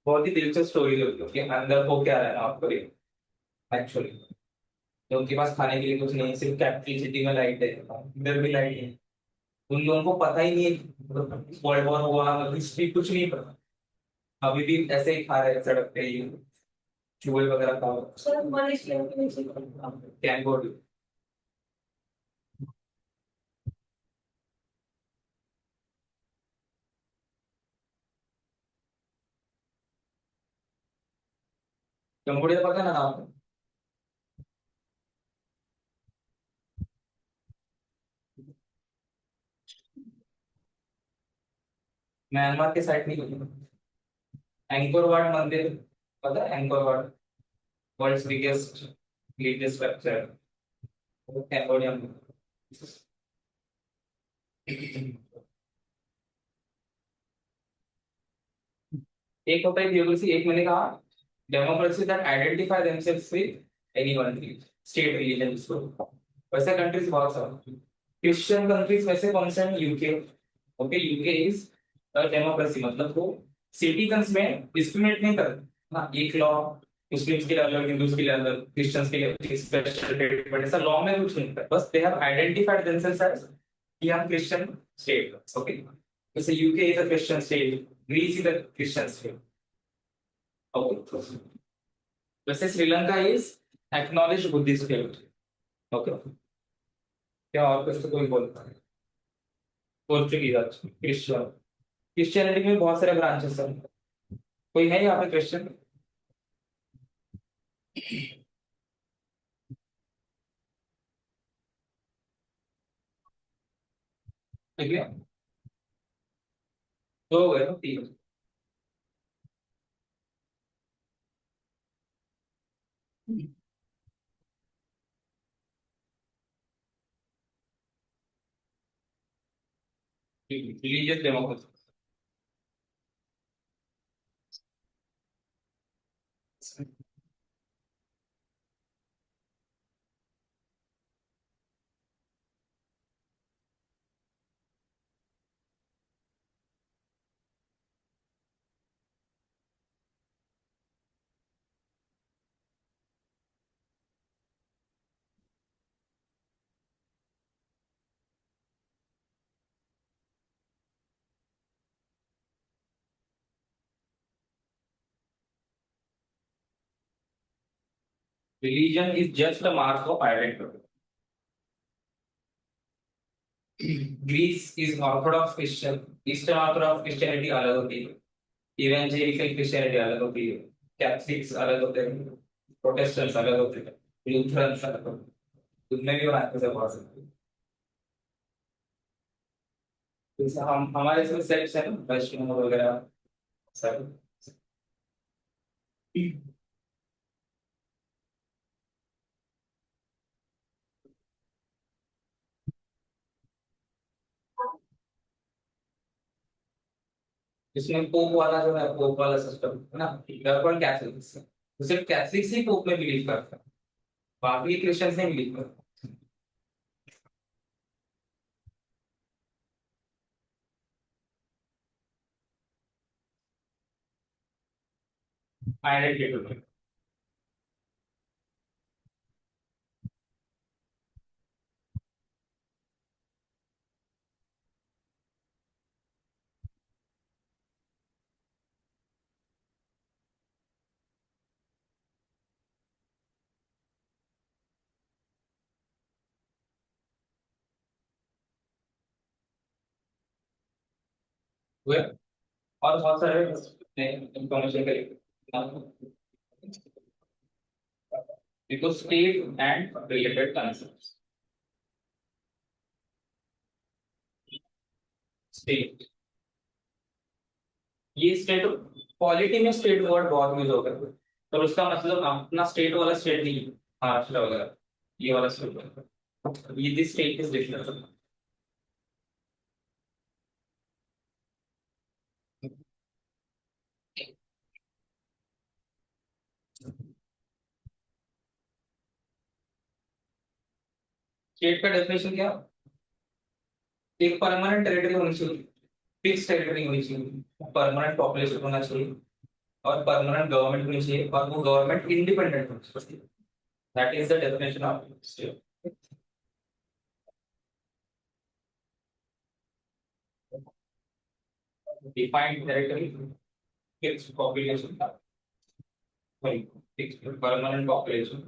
बहुत ही दिलचस्प स्टोरी होती है कि अंदर हो क्या रहा है नॉर्थ कोरिया एक्चुअली। तो उनके पास खाने के लिए कुछ नहीं है, सिर्फ कैपिटल सिटी में लाइट है, इधर भी लाइट है। उन लोगों को पता ही नहीं है वर्ल्ड वॉर हुआ, हिस्ट्री कुछ नहीं पता। अभी भी ऐसे ही खा रहे हैं सड़क पे ही, चूहे वगैरह खा रहे सर मलेशिया में नीचे हैं। कैंगोरी। कंबोडिया पता ना नाम? म्यांमार के साइड नहीं होती। एंकोर वाट मंदिर पता है? Angkor Wat world's biggest religious structure, Cambodia में। एक होता है ब्यूरोक्रेसी, एक मैंने कहा democracy that identify themselves with any one state religion जिसको। वैसे कंट्रीज बहुत सारे क्रिश्चियन कंट्रीज वैसे कौन से हैं? UK. Okay, UK is democracy, मतलब वो सिटीजन्स में डिस्क्रिमिनेट नहीं करते ना, एक लॉ मुस्लिम्स के लिए अलग, हिंदूज के लिए अलग, क्रिश्चियंस के लिए स्पेशल ट्रीटमेंट, ऐसा लॉ में कुछ नहीं है। बस they have identified themselves as कि हम क्रिश्चियन स्टेट। ओके, जैसे UK is a Christian state, Greece is a Christian state. Okay, वैसे Sri Lanka is acknowledge Buddhist state. Okay, क्या और कुछ तो कोई बोलता है? पोर्चुगीज, अच्छा क्रिश्चियन। क्रिश्चियनिटी में बहुत सारे ब्रांचेस हैं, कोई है यहाँ पे क्रिश्चियन? ठीक है, दो हो गए ना, तीन। Religious democracy. Religion is just a mark of identity. Greece is orthodox Christian, eastern orthodox Christianity अलग होती है। इवेंजेलिकल क्रिश्चियनिटी अलग होती है, कैथलिक्स अलग होते हैं, प्रोटेस्टेंट्स अलग होते हैं, लूथरन्स अलग होते हैं, उनमें भी बनाते हैं बहुत सकते हैं। जैसे हम हमारे इसमें सेक्ट्स है ना, वैष्णव वगैरह सब। इसमें पोप वाला जो है, पोप वाला सिस्टम है ना, पर कैथलिक्स है। तो सिर्फ कैथलिक्स ही पोप में बिलीव करते हैं, बाकी क्रिश्चियंस नहीं बिलीव करते। आइडेंटिटी। हुए और बहुत सारे इंफॉर्मेशन के लिए देखो, state and related concept. State, ये स्टेट पॉलिटी में स्टेट वर्ड बहुत यूज होगा, पर उसका मतलब अपना स्टेट वाला स्टेट नहीं है, महाराष्ट्र वगैरह ये वाला स्टेट, ये this state is different. State का डेफिनेशन क्या, एक परमानेंट टेरिटरी होनी चाहिए, फिक्स टेरिटरी होनी चाहिए, परमानेंट पॉपुलेशन होना चाहिए, और परमानेंट गवर्नमेंट होनी चाहिए, और वो गवर्नमेंट इंडिपेंडेंट होनी चाहिए। That is the definition of state. Defined territory, fix population, sorry, fixed permanent population,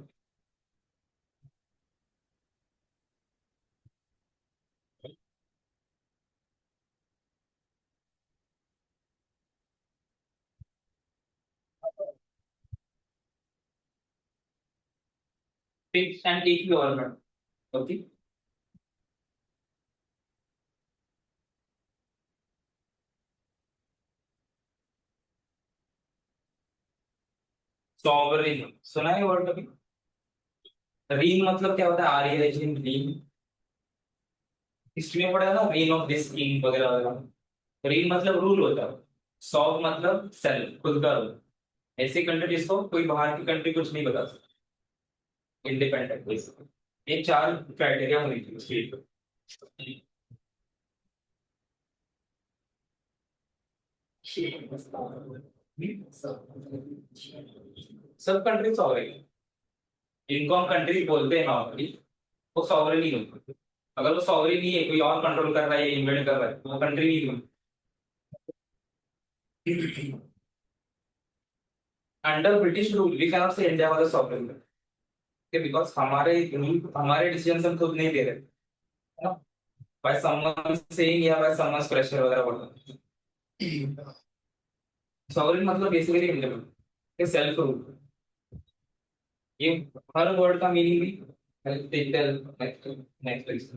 fixed and equivalent. Okay. Sovereign सुना है वर्ड कभी? रीन मतलब क्या होता है, R E N reign, history में पढ़ा है ना, रीन ऑफ दिस किंग वगैरह वगैरह। रीन मतलब रूल होता है, सॉव मतलब सेल्फ, खुद का रूल। ऐसी कंट्री जिसको कोई बाहर की कंट्री कुछ नहीं बता सकती, इंडिपेंडेंट। ये चार क्राइटेरिया होनी चाहिए स्टेट पे। सब कंट्री सॉवरेन, इनको हम कंट्री बोलते हैं नॉर्मली, वो सॉवरेन नहीं होती। अगर वो सॉवरेन नहीं है, कोई और कंट्रोल कर रहा है या इन्वेड कर रहा है, तो वो कंट्री नहीं होती। Under British rule we can not say India was sovereign, because हमारे डिसीजन हम खुद नहीं दे रहे, है ना, बाय समवन सेइंग या बाय समवन प्रेशर वगैरह बोलते हैं। सॉवरेन मतलब बेसिकली इंडिपेंडेंट, सेल्फ रूल। ये हर वर्ड का मीनिंग भी नेक्स्ट नेक्स्ट।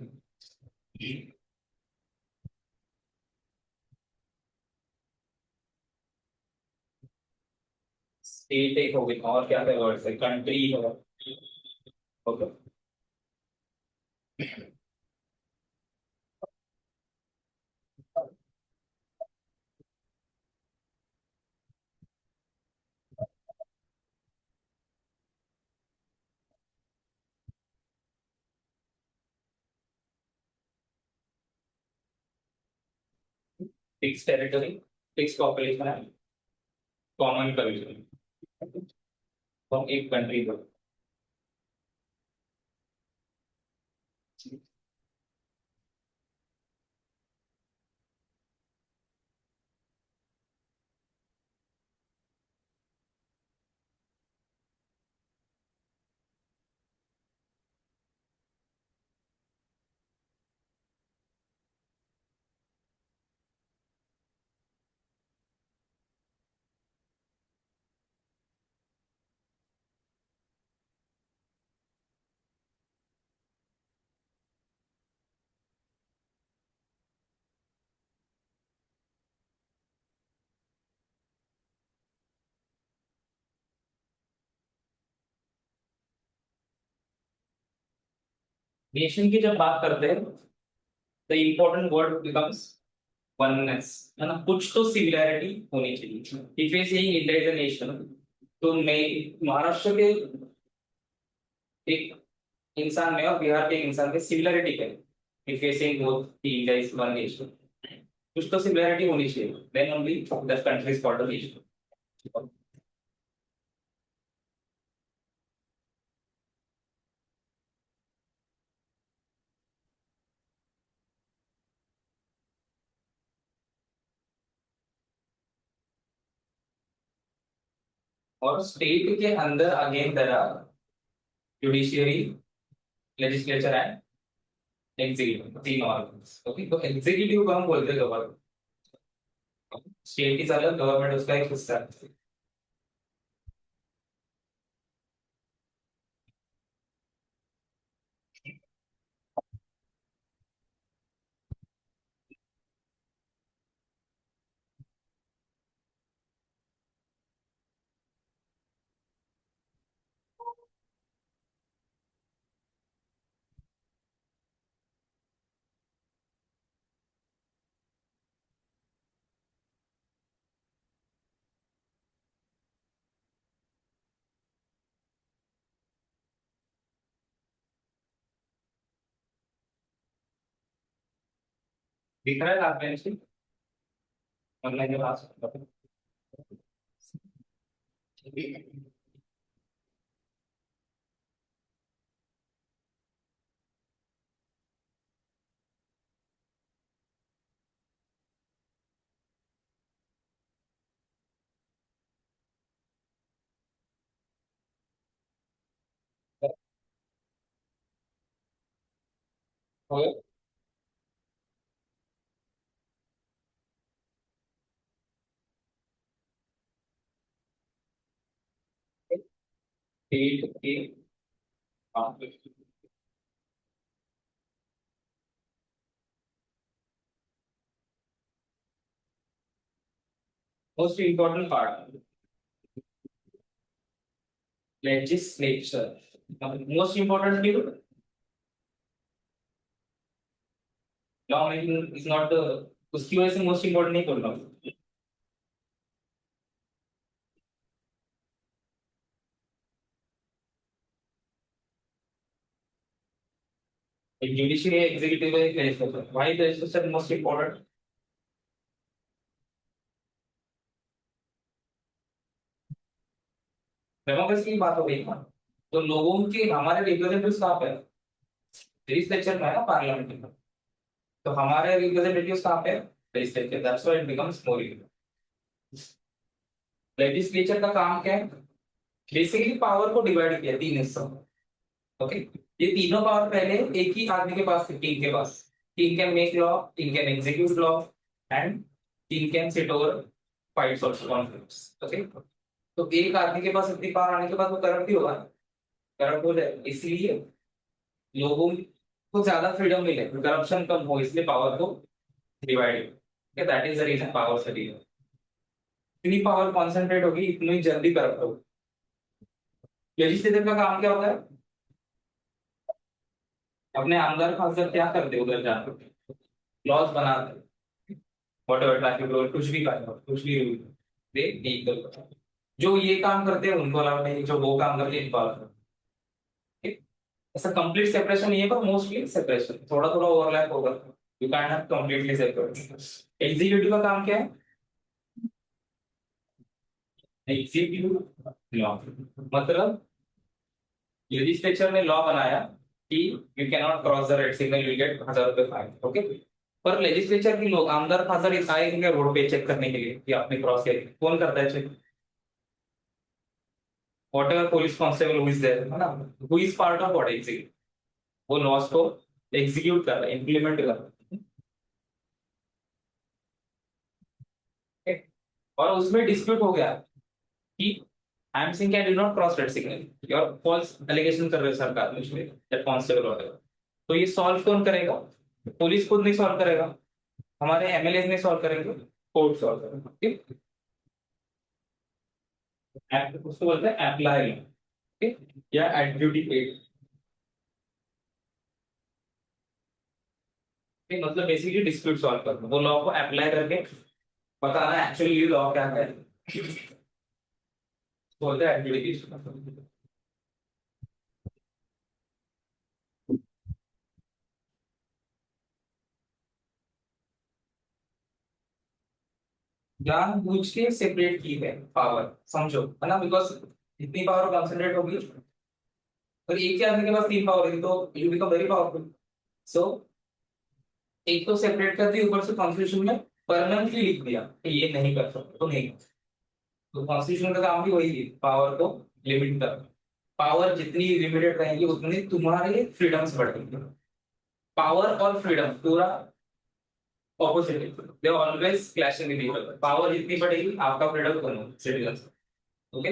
स्टेट एक हो गई, और क्या क्या वर्ड्स है, कंट्री है, okay. Fix territory, fix population है, कॉमन कल्चर, तो एक कंट्री को। नेशन की जब बात करते हैं, the important word becomes oneness, है ना, कुछ तो सिमिलैरिटी होनी चाहिए। If you saying India is a nation, तो मैं महाराष्ट्र के एक इंसान में और बिहार के एक इंसान में सिमिलरिटी है। If you saying both India is one nation, कुछ तो सिमिलरिटी होनी चाहिए, then only the country is called a nation. और स्टेट के अंदर again there are judiciary, legislature and executive, तीन ऑर्गन्स। ओके, तो एग्जीक्यूटिव को हम बोलते हैं गवर्नमेंट। स्टेट की अलग, गवर्नमेंट उसका एक हिस्सा है। दिख रहा है ट्रांसपेरेंसी ऑनलाइन के पास? स्टेट के most important part, legislature most important क्यों? लॉ मेकिंग इज नॉट, उसकी वजह से मोस्ट इंपॉर्टेंट नहीं बोल रहा हूँ। एक जुडिशियरी, एग्जीक्यूटिव, एक legislature, why legislature most important? Democracy की बात हो रही है ना, तो लोगों के हमारे रिप्रेजेंटेटिव्स कहाँ पे है? लेजिस्लेचर में है ना, पार्लियामेंट में। तो हमारे रिप्रेजेंटेटिव्स कहाँ पे है? Legislature, that's why it becomes more. Legislature का काम क्या है? बेसिकली पावर को डिवाइड किया तीन हिस्सों में। ओके, ये तीनों पावर पहले एक ही आदमी के पास थी, किंग के पास। King can make law, king can execute law, and king can sit over fights also, conflicts. Okay, तो एक आदमी के पास इतनी पावर आने के बाद वो करप्ट ही होगा, करप्ट हो जाए। इसलिए लोगों को ज्यादा फ्रीडम मिले, करप्शन कम हो, इसलिए पावर को divide, that is the reason power से डिवाइड। इतनी पावर कॉन्सेंट्रेट होगी, इतनी जल्दी करप्ट होगी। लेजिस्लेटिव का काम क्या होता है? अपने आमदार खासदार क्या करते हैं उधर जाकर? लॉज बनाते, वॉट ट्रैफिक रूल, कुछ भी करना, कुछ भी रूल दे लीगल। जो ये काम करते हैं उनको अलाउ नहीं, जो वो काम करते हैं इनको अलाउ नहीं। ऐसा कंप्लीट सेपरेशन नहीं है, पर मोस्टली सेपरेशन, थोड़ा थोड़ा ओवरलैप होगा। You can not completely separate. Executive का काम क्या है? एग्जीक्यूटिव लॉ, मतलब लेजिस्लेचर ने लॉ बनाया कि you can not cross the red signal, you get 1000 रुपए फाइन। ओके, पर लेजिस्लेचर के लोग, आमदार खासदार ये आएंगे रोड पे चेक करने के लिए कि आपने क्रॉस किया? कौन करता है check? Whatever police constable who is there, है ना, who is part of what executive, वो लॉस को एग्जीक्यूट कर रहा है, इंप्लीमेंट कर रहा है। और उसमें डिस्प्यूट हो गया कि I am Singh I do not cross red signal, और फॉल्स एलिगेशन कर रहे हो सरकार मुझ पे, दैट कांस्टेबल वगैरह। तो ये सॉल्व कौन करेगा? पुलिस खुद नहीं सॉल्व करेगा, हमारे एमएलए नहीं सॉल्व करेंगे, कोर्ट सॉल्व करेगा। ठीक, उसको बोलते हैं अप्लाई, ठीक, या एडजुडिकेट। मतलब बेसिकली डिस्प्यूट सॉल्व करना, वो लॉ को अप्लाई करके बताना एक्चुअली ये लॉ क्या है, बोलते हैं एडजुडिकेशन। जानबूझ के सेपरेट की है पावर, समझो है ना, बिकॉज इतनी पावर कॉन्सेंट्रेट होगी, और एक ही आदमी के पास तीन पावर है तो यू बिकम वेरी पावरफुल। सो एक तो सेपरेट कर दी, ऊपर से कॉन्स्टिट्यूशन में परमानेंटली लिख दिया कि ये नहीं कर सकते तो नहीं कर सकते। तो कॉन्स्टिट्यूशन का काम भी वही है, पावर को लिमिट करना। पावर जितनी लिमिटेड रहेगी उतनी तुम्हारे फ्रीडम्स बढ़ेंगे। पावर और फ्रीडम पूरा opposite, they always clashing with each other. Power जितनी बढ़ेगी आपका फ्रीडम कम सिटीजन। ओके,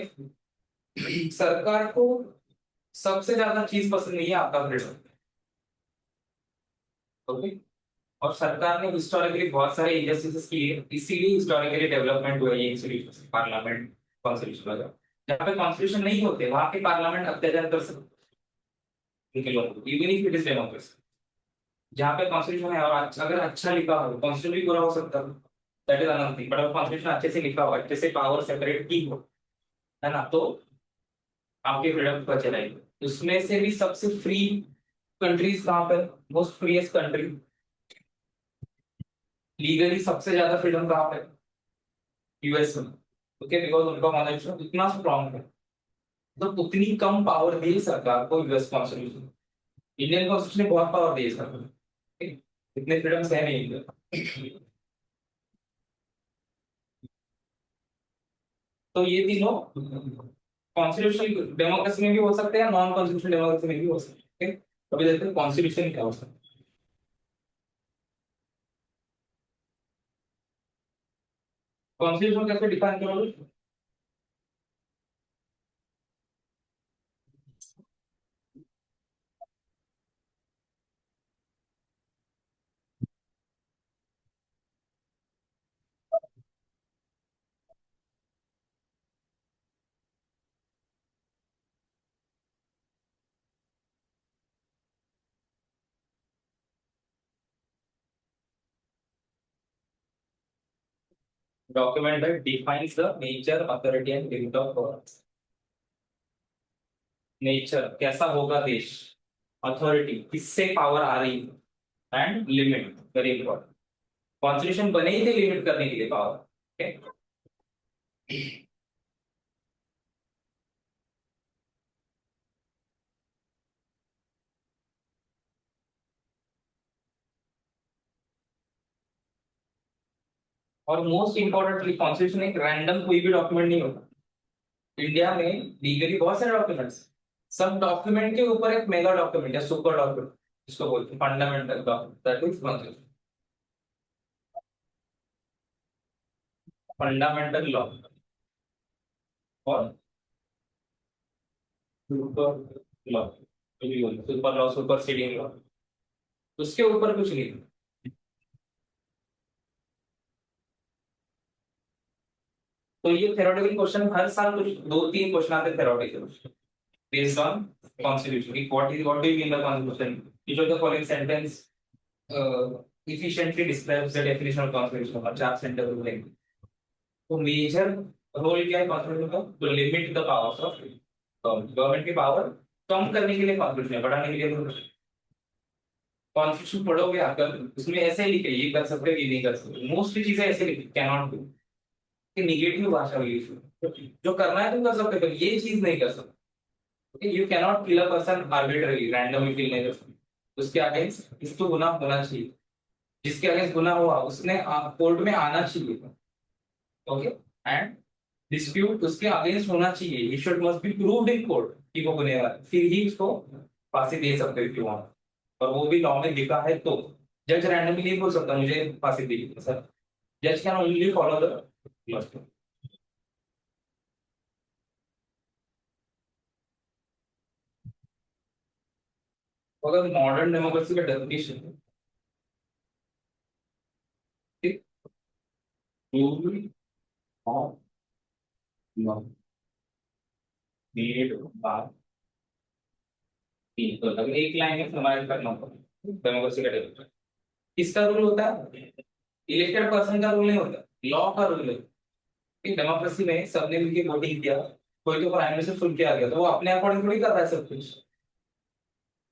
सरकार को सबसे ज्यादा चीज पसंद नहीं है आपका फ्रीडम। ओके, और सरकार ने हिस्टोरिकली बहुत सारे इंजस्टिसेस किए, इसीलिए हिस्टोरिकली डेवलपमेंट हुआ ये इंस्टीट्यूशन, पार्लियामेंट, कॉन्स्टिट्यूशन वगैरह। जहाँ पे कॉन्स्टिट्यूशन नहीं होते वहां पे पार्लियामेंट अत्याचार कर सकते उनके लोगों को, even if it is democracy. जहाँ पे कॉन्स्टिट्यूशन है और अगर अच्छा लिखा हो, कॉन्स्टिट्यूशन भी पूरा हो सकता है, that is another thing, but अगर कॉन्स्टिट्यूशन अच्छे से लिखा हो, अच्छे से पावर सेपरेट की हो, है ना, तो आपके फ्रीडम पर चलाएगी। उसमें से भी सबसे फ्री कंट्रीज कहाँ पे, मोस्ट फ्रीएस्ट कंट्री, लीगली सबसे ज्यादा फ्रीडम कहाँ पे, यूएस में। ओके, बिकॉज उनका कॉन्स्टिट्यूशन इतना स्ट्रांग है, तो उतनी कम पावर दी सरकार को यूएस कॉन्स्टिट्यूशन। इंडियन कॉन्स्टिट्यूशन ने बहुत पावर दी है सरकार को, okay? इतने फ्रीडम्स है नहीं इंडिया। तो ये तीनों कॉन्स्टिट्यूशन डेमोक्रेसी में भी हो सकते हैं, नॉन कॉन्स्टिट्यूशन डेमोक्रेसी में भी हो सकते हैं। अभी देखते हैं कॉन्स्टिट्यूशन क्या हो सकता है। कॉन्स्टिट्यूशन कैसे डिफाइन करोगे? Document that defines the nature, authority and limit of power. Nature कैसा होगा देश, अथॉरिटी किससे पावर आ रही है, and limit very important. Constitution बने ही थे लिमिट करने के लिए पावर। ओके, और मोस्ट इंपॉर्टेंटली कॉन्स्टिट्यूशन एक रैंडम कोई भी डॉक्यूमेंट नहीं होता। इंडिया में लीगली बहुत सारे डॉक्यूमेंट्स, सब डॉक्यूमेंट के ऊपर एक मेगा डॉक्यूमेंट या सुपर डॉक्यूमेंट, जिसको बोलते हैं fundamental document, that is constitution. Fundamental law और super law, super law, superseding law, उसके ऊपर कुछ नहीं। तो ये थेरोटिकल क्वेश्चन हर साल कुछ दो तीन क्वेश्चन आते हैं theoretical, based on constitution. What do you mean by constitution, each of the following sentence efficiently describes the definition of constitution, और चार सेंटेंस बोलेंगे। तो मेजर रोल क्या है कॉन्स्टिट्यूशन का, तो limit the powers of government की पावर कम करने के लिए कॉन्स्टिट्यूशन, बढ़ाने के लिए कॉन्स्टिट्यूशन पढ़ोगे अगर उसमें ऐसे लिखे ये कर सकते हो ये नहीं कर सकते, मोस्टली चीजें ऐसे लिखी कैन नॉट डू, कि निगेटिव भाषा यूज, जो करना है तुम कर सकते हो पर ये चीज नहीं कर सकते। You can not kill a person arbitrary, randomly kill नहीं कर सकते। उसके अगेंस्ट इसको गुनाह होना चाहिए, जिसके अगेंस्ट गुनाह हुआ उसने कोर्ट में आना चाहिए। ओके, एंड डिस्प्यूट उसके अगेंस्ट होना चाहिए, he should must be proved in court कि वो गुनहगार है। फिर ही उसको फांसी दे सकते हो वहां, और वो भी लॉ में लिखा है तो। जज रैंडमली नहीं बोल सकता मुझे फांसी दी सर, जज can only follow the law. अगर मॉडर्न डेमोक्रेसी का definition, rule of law made by people, अगर एक लाइन में समराइज करना हो डेमोक्रेसी का डेफिनेशन, किसका रूल होता है? इलेक्टेड पर्सन का रूल नहीं होता, लॉ का रूल है। डेमोक्रेसी में सबने मिलकर वोटिंग किया, कोई तो प्राइम मिनिस्टर चुन के आ गया, तो वो अपने अकॉर्डिंग थोड़ी कर रहा है सब कुछ,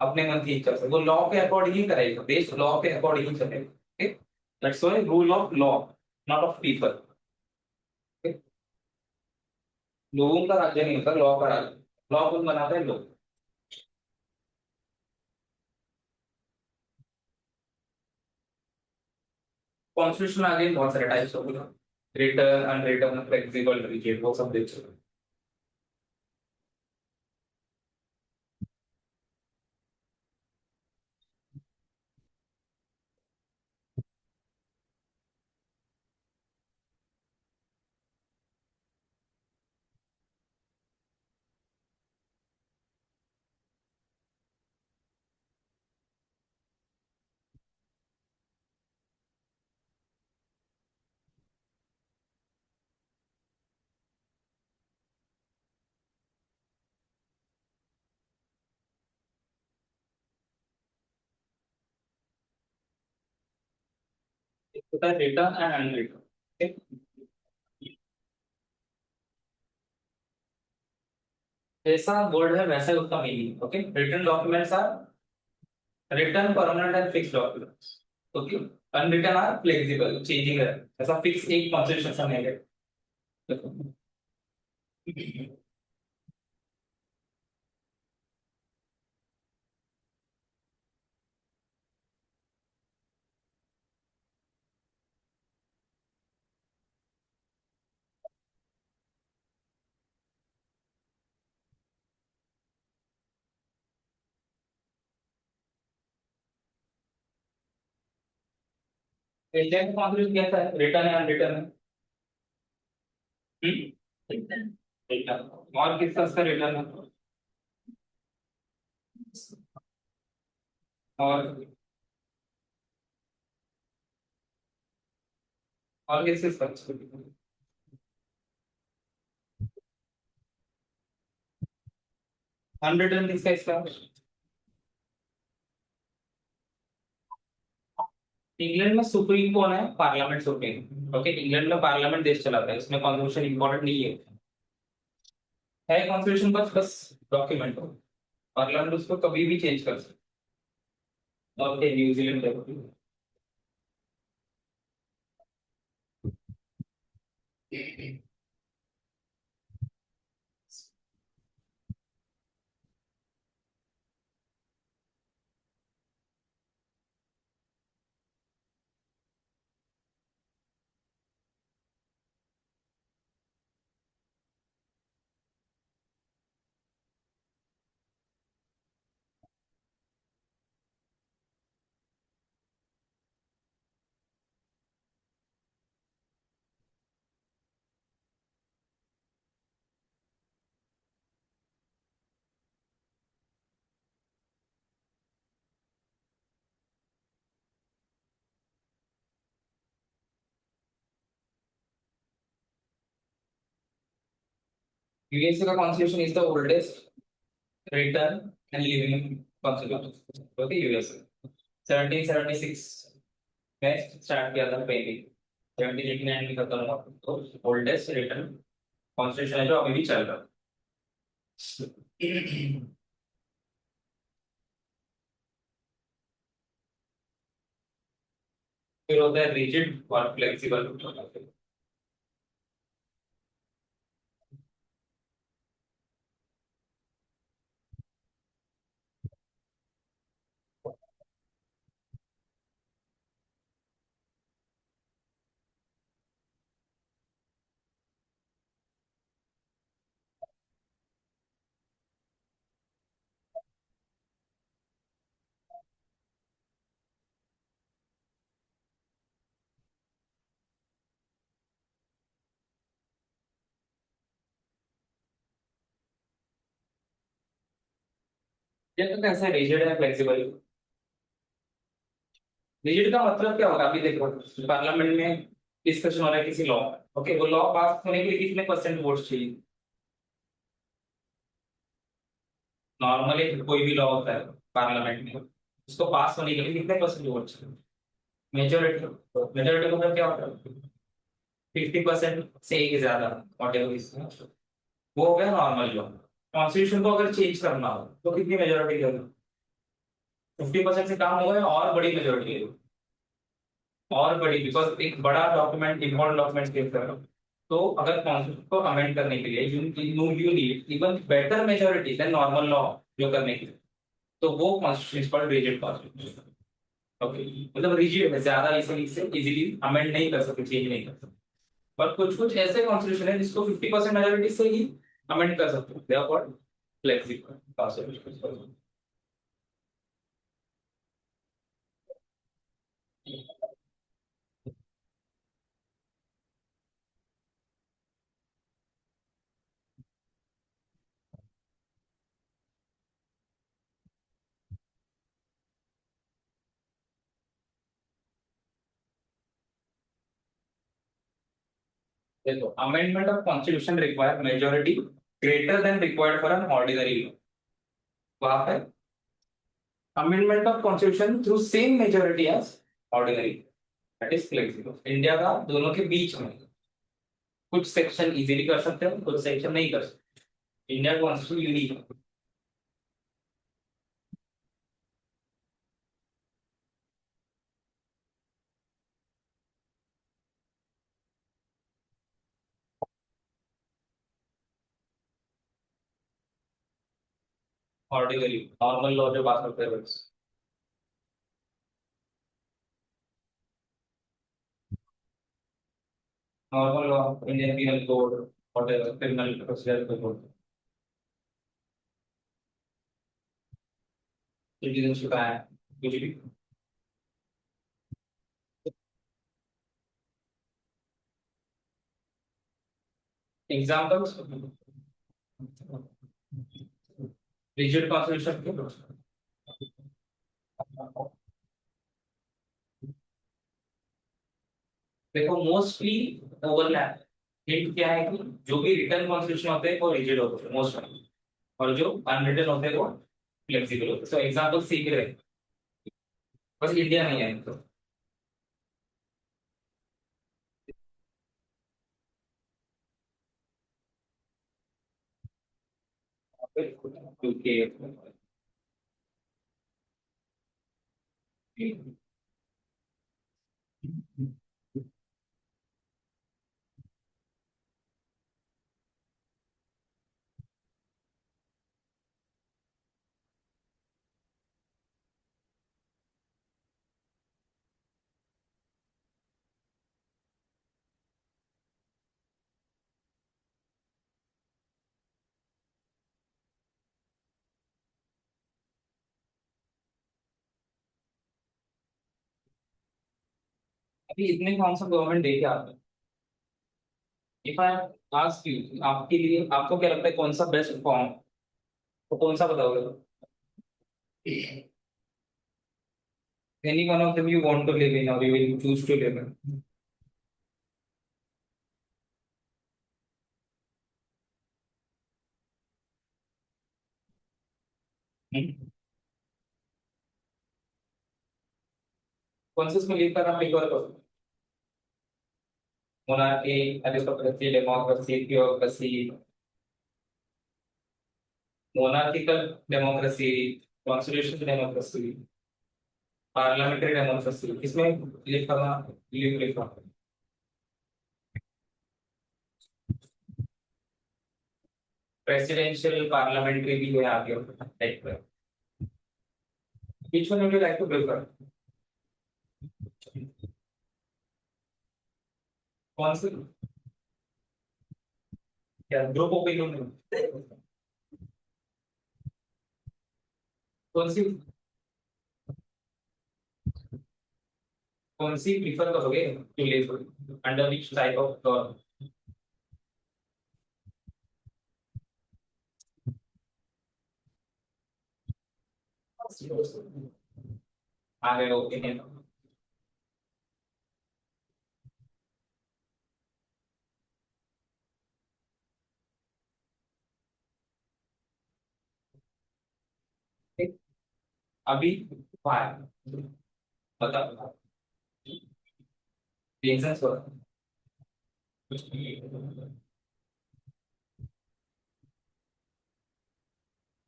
अपने मन की इच्छा से। वो लॉ के अकॉर्डिंग ही करेगा, देश लॉ के अकॉर्डिंग ही चलेगा। That's why rule of law, not of people. लोगों का राज्य नहीं होता, लॉ का राज्य। लॉ कौन बनाते हैं? लोग। कॉन्स्टिट्यूशन आगे बहुत सारे टाइप्स होते हैं, रिटर्न, अनरिटर्न, फ्लेक्सिबल, रिजिड, वो सब देख सकते हैं। एक होता है रिटर्न एंड अनरिटर्न। जैसा वर्ड है वैसा ही उसका meaning. Okay, written documents are written, permanent and fix documents. Okay, unwritten are flexible, changing है। ऐसा फिक्स एक कॉन्स्टिट्यूशन से नहीं है। इंडिया का कॉन्स्टिट्यूशन कैसा है? रिटर्न है, अनरिटर्न है? रिटर्न। और किसका उसका रिटर्न है? और किस किसका? अनरिटर्न किसका इसका? इंग्लैंड में सुप्रीम कौन है? Parliament supreme. ओके, इंग्लैंड में पार्लियामेंट देश चलाता है, उसमें कॉन्स्टिट्यूशन इंपॉर्टेंट नहीं है कॉन्स्टिट्यूशन बस बस डॉक्यूमेंट हो। पार्लियामेंट उसको कभी भी चेंज कर सकता है। और न्यूजीलैंड देखो। यूएसए का constitution is the oldest return and living constitution. Okay, USA 1776 में स्टार्ट किया था पहले, 1789 में खत्म हुआ। तो ओल्डेस्ट रिटर्न कॉन्स्टिट्यूशन है जो अभी भी चल रहा है। फिर होता है रिजिड और फ्लेक्सिबल। ये तो कैसा है रिजिड है फ्लेक्सिबल? रिजिड का मतलब क्या होगा? अभी देखो, पार्लियामेंट में डिस्कशन हो रहा है किसी लॉ। ओके, वो लॉ पास होने के लिए कितने परसेंट वोट चाहिए? नॉर्मली कोई भी लॉ होता है पार्लियामेंट में, उसको पास होने के लिए कितने परसेंट वोट चाहिए? मेजोरिटी, मेजोरिटी मतलब क्या होता है? 50% से एक ज्यादा, वॉट एवर, वो हो गया नॉर्मल लॉ। कॉन्स्टिट्यूशन को अगर चेंज करना हो तो कितनी मेजोरिटी लगेगी? 50% से कम हो गया और बड़ी मेजोरिटी है, और बड़ी, बिकॉज एक बड़ा डॉक्यूमेंट, इम्पोर्टेंट डॉक्यूमेंट फेस कर रहा हूँ। तो अगर कॉन्स्टिट्यूशन को अमेंड करने के लिए you need even better majority than normal law जो करने के लिए, तो वो constitution called rigid constitution. Okay, मतलब रिजिड है, ज्यादा इजीली से इजीली अमेंड नहीं कर सकते, चेंज नहीं कर सकते। पर कुछ कुछ ऐसे कॉन्स्टिट्यूशन है जिसको 50% मेजोरिटी से ही अमेंड कर सकते हैं, they are called flexible constitution. देखो, amendment of constitution require majority greater than required for an ordinary law. वहां पे amendment of constitution through same majority as ordinary, that is flexible. India का दोनों के बीच में कुछ सेक्शन इजीली कर सकते हैं, कुछ सेक्शन नहीं कर सकते। India constitution unique ordinary normal law जो बात करते हैं बस। Normal law, Indian penal code, whatever, criminal procedure code, citizenship act, कुछ भी। एग्जांपल्स, रिजिड कॉन्स्टिट्यूशन के। देखो, मोस्टली ओवरलैप। हिंट क्या है कि जो भी रिटर्न कॉन्स्टिट्यूशन होते हैं वो रिजिड होते हैं मोस्टली, और जो अनरिटन होते हैं वो फ्लेक्सिबल होते हैं। सो एग्जांपल सीख रहे हैं, बस इंडिया नहीं है तो। यूके, अभी इतने कौन सा गवर्नमेंट दे के आता है? इफ आई आस्क यू, आपके लिए आपको क्या लगता है कौन सा बेस्ट फॉर्म, तो कौन सा बताओगे? Any one of them you want to live in or you will choose to live in? हम्म। कौन से इसमें लिव करना प्रीफर करो? Monarchy, aristocracy, democracy, theocracy, monarchical democracy, constitutional democracy, parliamentary democracy, इसमें लिव करना, लिव प्रीफर? प्रेसिडेंशियल, पार्लियामेंट्री भी है आगे टाइप का। Which one would you like to prefer? कौन सी? क्या ग्रुप ओपिनियन? कौन सी, कौन सी प्रीफर करोगे to live, under which type of government? आगे ओपिनियन। अभी फाइव, बताओ। रीजंस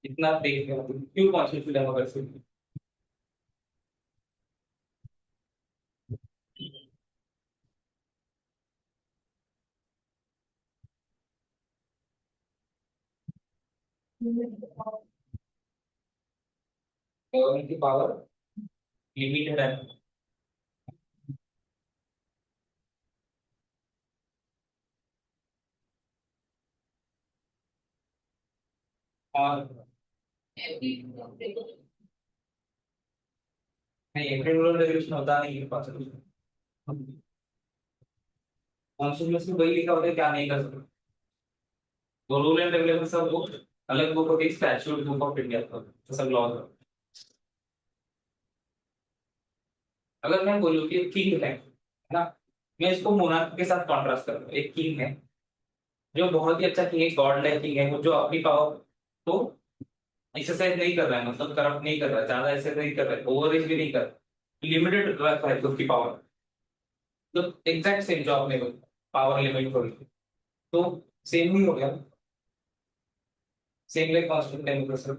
इतना आप देख क्यों कॉन्स्टिट्यूशन डेमोक्रेसी? गवर्नमेंट की पावर लिमिटेड है। और नहीं, एंटी रूरल रेगुलेशन होता नहीं है पास। कॉन्स्टिट्यूशन में वही लिखा होता है क्या नहीं कर सकते। वो रूल एंड रेगुलेशन सब वो अलग बुक होती है, स्टैट्यूट बुक ऑफ इंडिया का तो सब लॉ। अगर मैं बोलूँ कि किंग है ना, मैं इसको मोनार्क के साथ कॉन्ट्रास्ट करूंगा। एक किंग है जो बहुत ही अच्छा किंग है, गॉड लाइक किंग है, वो जो अपनी पावर को एक्सरसाइज नहीं कर रहा है, मतलब करप्ट नहीं कर रहा है, ज्यादा ऐसे नहीं कर रहा है, ओवर एज भी नहीं कर रहा है, लिमिटेड रख रहा है खुद की पावर। तो एग्जैक्ट सेम जो आपने पावर लिमिट को, तो सेम ही हो गया, सेम लाइक कॉन्स्टिट्यूशन डेमोक्रेसी।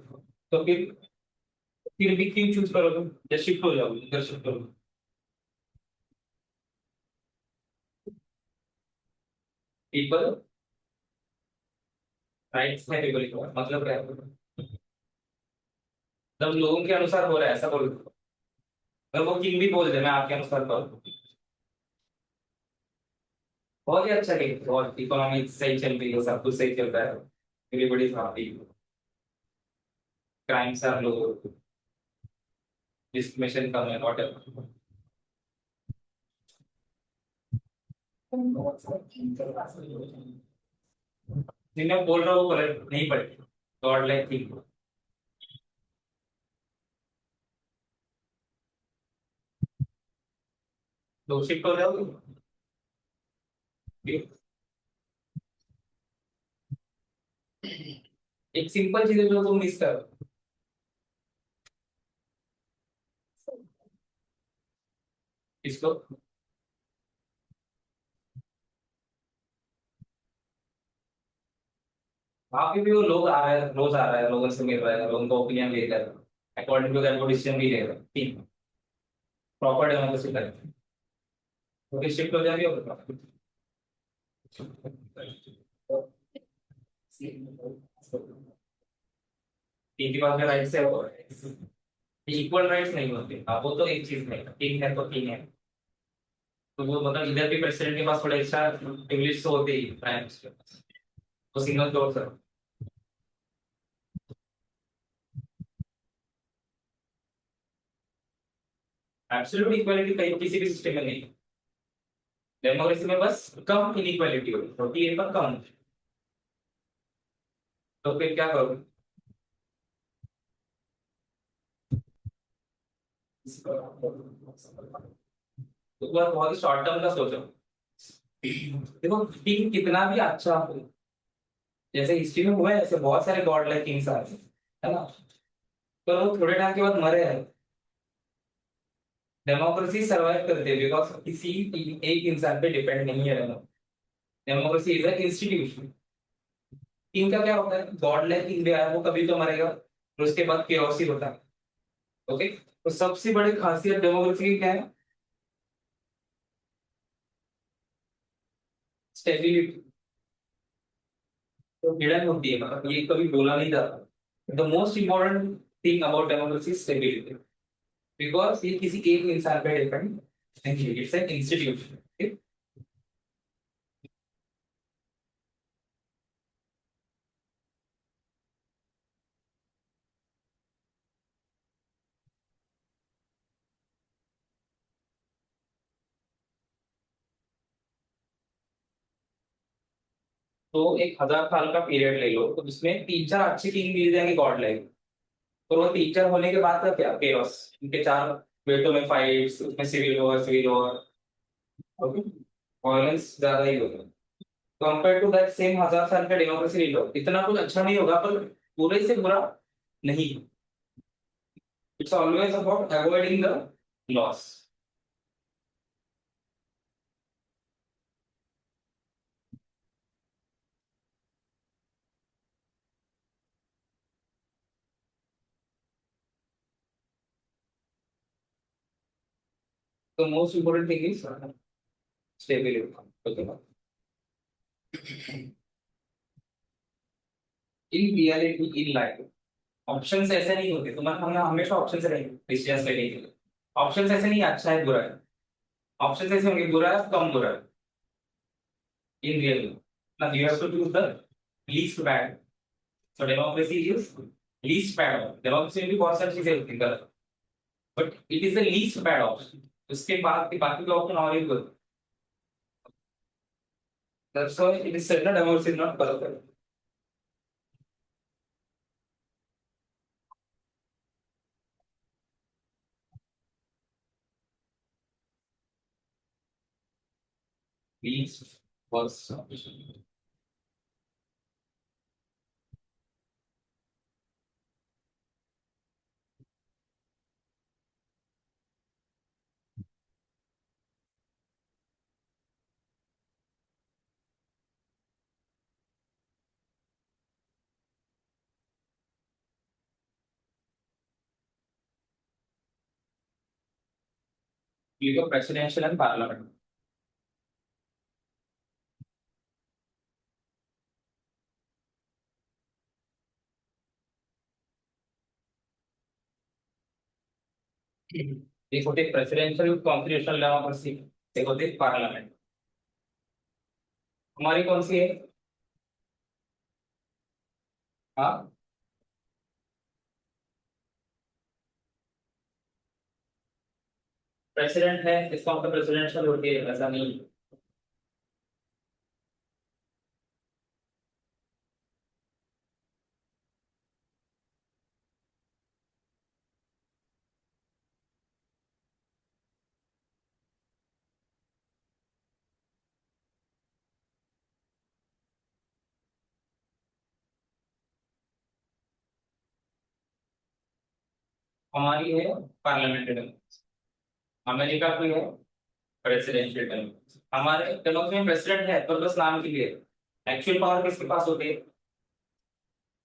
तो फिर भी क्यों चूज करोगे? जस्ट शिफ्ट हो जाओगे, इधर शिफ्ट करोगे। पीपल राइट्स है, पीपल को मतलब क्या है? मतलब लोगों के अनुसार हो रहा है ऐसा बोल। अगर वो किंग भी बोल दे मैं आपके अनुसार करूँ, बहुत ही अच्छा है, बहुत इकोनॉमी सही चल रही है, सब कुछ सही चल रहा है, everybody is happy, crimes are low, discrimination कम है, व्हाटएवर। जी मैं बोल रहा हूँ करेक्ट नहीं पड़ेगी, गॉड लाइक थिंक। तो शिफ्ट हो जाओगे। एक सिंपल चीज है जो तुम मिस करो। इसको वहां पे भी वो लोग आ रहे हैं, रोज आ रहा है, लोगों से मिल रहा है, लोगों का ओपिनियन ले रहा है, अकॉर्डिंग टू दैट वो डिसीजन भी ले रहा है, ठीक, प्रॉपर डेमोक्रेसी करें। तो शिफ्ट हो जाएगी और किंग के पास में राइट्स है, वो इक्वल राइट्स नहीं होते। अब वो तो एक चीज है, किंग है तो किंग है, तो वो मतलब इधर भी प्रेसिडेंट के पास थोड़ा एक्स्ट्रा प्रिविलेज तो होते ही प्राइम मिनिस्टर के पास। वो सिंगल तौर पर एब्सोल्यूट इक्वालिटी कहीं किसी भी सिस्टम में नहीं। डेमोक्रेसी में बस कम इनइक्वालिटी होती है, पर कम। तो फिर क्या करोगे? तो बार बहुत ही शॉर्ट टर्म का सोचो। देखो किंग कितना भी अच्छा हो, जैसे हिस्ट्री में हुआ है ऐसे बहुत सारे गॉड लाइक किंग्स आए हैं, है ना, पर वो थोड़े टाइम के बाद मरे हैं। डेमोक्रेसी सरवाइव करते हैं बिकॉज किसी एक इंसान पे डिपेंड नहीं है। Democracy is an institution. King का क्या होता है, गॉड लाइक किंग भी आया, वो कभी तो मरेगा, और उसके बाद केओस ही होता है। ओके, तो सबसे बड़ी खासियत डेमोक्रेसी की क्या है? स्टेबिलिटी। तो हिडन होती है, मतलब ये कभी बोला नहीं जाता। The most important thing about democracy stability, because ये किसी एक इंसान पे डिपेंड नहीं है, इट्स एन इंस्टीट्यूशन। तो एक 1000 साल का पीरियड ले लो, तो उसमें 3 4 अच्छे किंग मिल जाएंगे गॉड लाइक। और वो 3 4 होने के बाद का क्या केओस, उनके 4 बेटों में फाइट्स, उसमें सिविल वॉर, वायलेंस ज्यादा ही होगा। कंपेयर टू दैट सेम 1000 साल का डेमोक्रेसी ले लो, इतना कुछ अच्छा नहीं होगा, पर पूरे से बुरा नहीं। It's always about avoiding the loss. तो most important thing is stability. Okay. In reality in life options ऐसे नहीं होते. तुम्हारे सामने हमेशा ऑप्शंस रहेंगे डिसीजंस लेने के लिए. ऑप्शंस ऐसे नहीं अच्छा है बुरा है. ऑप्शंस ऐसे होंगे बुरा है कम बुरा है. इन रियल ना you have to choose the least bad. So democracy is least bad. Democracy में भी बहुत सारी चीजें होती हैं but it is the least bad option. उसके बाद के बाकी के ऑप्शन और ही good. That's why it is said ना democracy is not perfect. Least worst option. You go presidential and parliament. एक होते प्रेसिडेंशियल कॉन्स्टिट्यूशनल डेमोक्रेसी. एक होते पार्लियामेंट. हमारी कौन सी है? हाँ. प्रेसिडेंट है इसका मतलब प्रेसिडेंशियल होती है ऐसा नहीं. हमारी है पार्लियामेंट्री डेमोक्रेसी. अमेरिका की है प्रेसिडेंशियल डेमोक्रेसी. हमारे डेमोक्रेसी में प्रेसिडेंट है पर बस नाम के लिए. एक्चुअल पावर किसके पास होती है?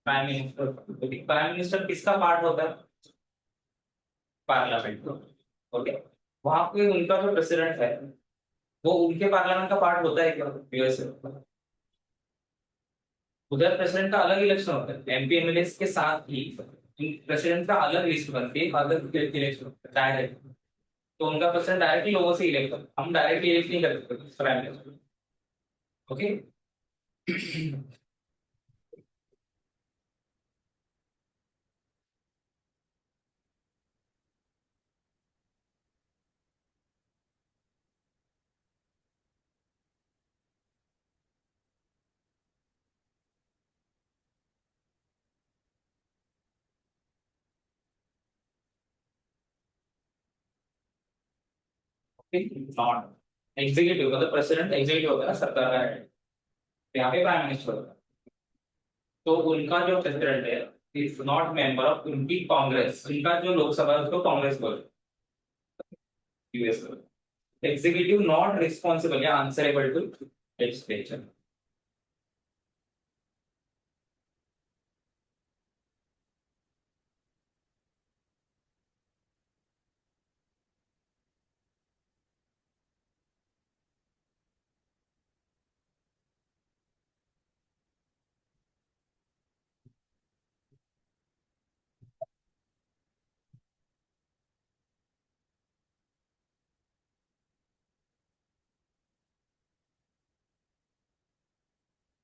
Prime minister. प्राइम मिनिस्टर किसका पार्ट होता है? पार्लियामेंट. ओके. वहां पे उनका जो प्रेसिडेंट है वो उनके पार्लियामेंट का पार्ट होता है क्या? यूएस. उधर प्रेसिडेंट का अलग इलेक्शन होता है. एमपी एमएलए के साथ ही प्रेसिडेंट का अलग लिस्ट बनती है. अलग इलेक्शन डायरेक्ट. तो उनका प्रेसिडेंट डायरेक्टली लोगों से इलेक्ट करता. हम डायरेक्टली इलेक्ट नहीं कर सकते prime minister. Okay. Not executive मतलब प्रेसिडेंट एग्जीक्यूटिव होता है ना सरकार का हेड. यहाँ पे प्राइम मिनिस्टर होता है. तो उनका जो प्रेसिडेंट है इज नॉट मेंबर ऑफ उनकी कांग्रेस. उनका जो लोकसभा है उसको कांग्रेस बोलते हैं यूएस में. एग्जीक्यूटिव नॉट रिस्पॉन्सिबल या आंसरेबल टू लेजिस्लेचर.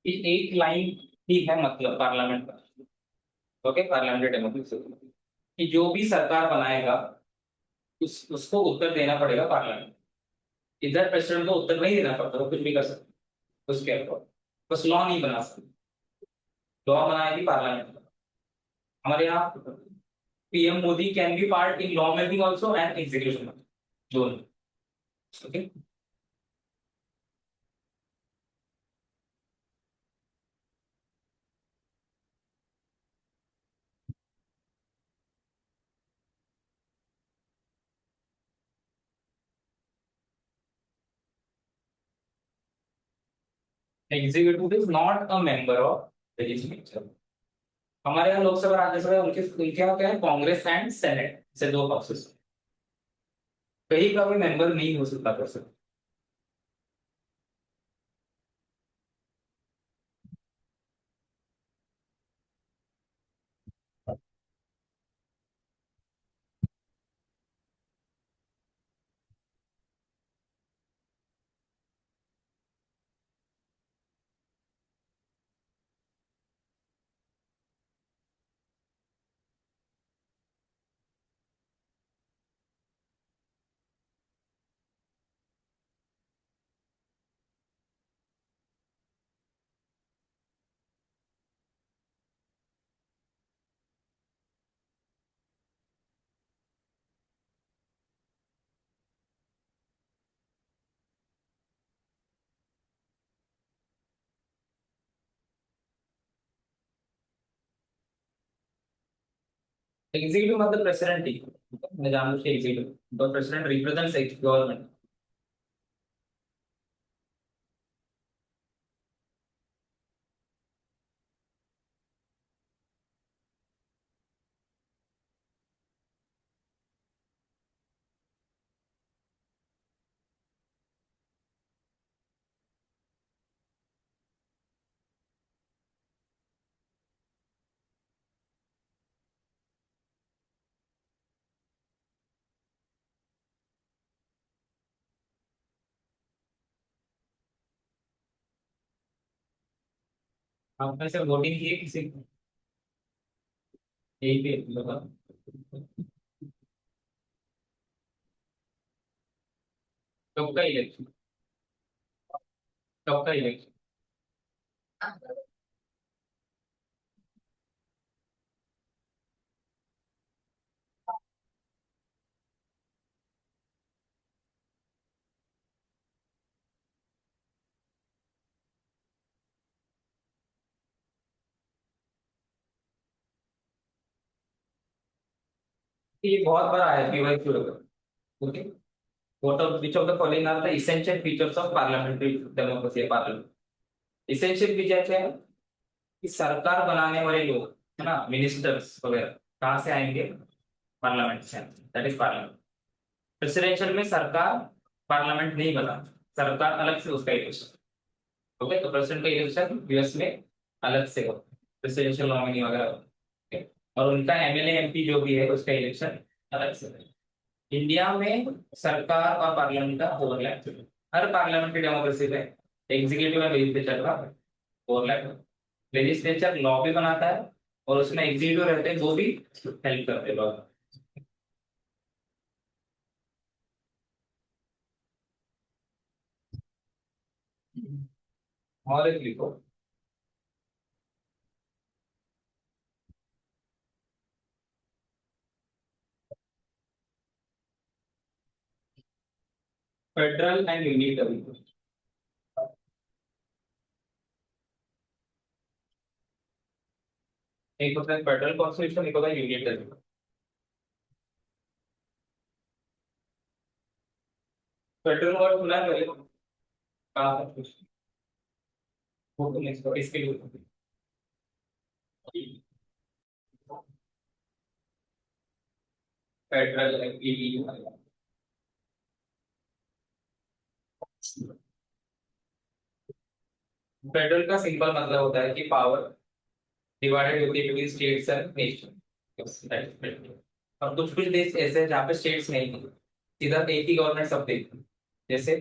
एक लाइन ही है मतलब पार्लियामेंट का. ओके. पार्लियामेंट्री डेमोक्रेसी कि जो भी सरकार बनाएगा उसको उत्तर देना पड़ेगा पार्लियामेंट. इधर प्रेसिडेंट को उत्तर नहीं देना पड़ता. वो कुछ भी कर सकते उसके ऊपर. बस लॉ नहीं बना सकते. लॉ बनाएगी पार्लियामेंट. हमारे यहाँ PM Modi can be part in law making also and execution दोनों. Okay. Executive is not a member of legislature. हमारे यहाँ लोकसभा राज्यसभा उनके उनके यहाँ क्या है? कांग्रेस एंड सेनेट से दो हाउसेस. कहीं का भी मेंबर नहीं हो सकता पर्सन। एग्जीक्यूटिव मतलब प्रेसिडेंट ही, मैं जानूं कि एग्जीक्यूटिव तो प्रेसिडेंट रिप्रेजेंट्स गवर्नमेंट। आपने से वोटिंग की है किसी को? यही पे मतलब कब का इलेक्शन? कब का इलेक्शन? ये बहुत बड़ा है पीवाईक्यू होगा। Okay, what of which of the following are the essential features of parliamentary democracy? Parliament essential feature क्या है कि सरकार बनाने वाले लोग, है ना, मिनिस्टर्स वगैरह कहाँ से आएंगे? पार्लियामेंट से। That is parliament. प्रेसिडेंशियल में सरकार पार्लियामेंट नहीं बना, सरकार अलग से उसका इलेक्शन। ओके, तो प्रेसिडेंट का इलेक्शन यूएस में अलग से हो, प्रेसिडेंशियल नॉमिनी वगैरह हो। Okay? और उनका एमएलए एमपी जो भी है उसका इलेक्शन अलग से हो। इंडिया में सरकार और पार्लियामेंट का ओवरलैप है। हर पार्लियामेंट्री डेमोक्रेसी में एग्जीक्यूटिव और लेजिस्लेचर का ओवरलैप है। लेजिस्लेचर लॉ भी बनाता है और उसमें एग्जीक्यूटिव रहते हैं, वो भी हेल्प करते हैं लॉ। और एक लिखो, फेडरल एंड यूनिटरी। एक होता है फेडरल कॉन्स्टिट्यूशन, एक होता है यूनिटरी। फेडरल वर्ड सुना है पहले? कहाँ था कुछ? वो तो नेक्स्ट इसके लिए फेडरल ईडीयू। फेडरल का सिंपल मतलब होता है कि पावर डिवाइडेड होती है बिटवीन स्टेट्स एंड नेशन। और कुछ कुछ देश ऐसे हैं जहाँ पे स्टेट्स नहीं है, सीधा एक ही गवर्नमेंट सब देखती है। जैसे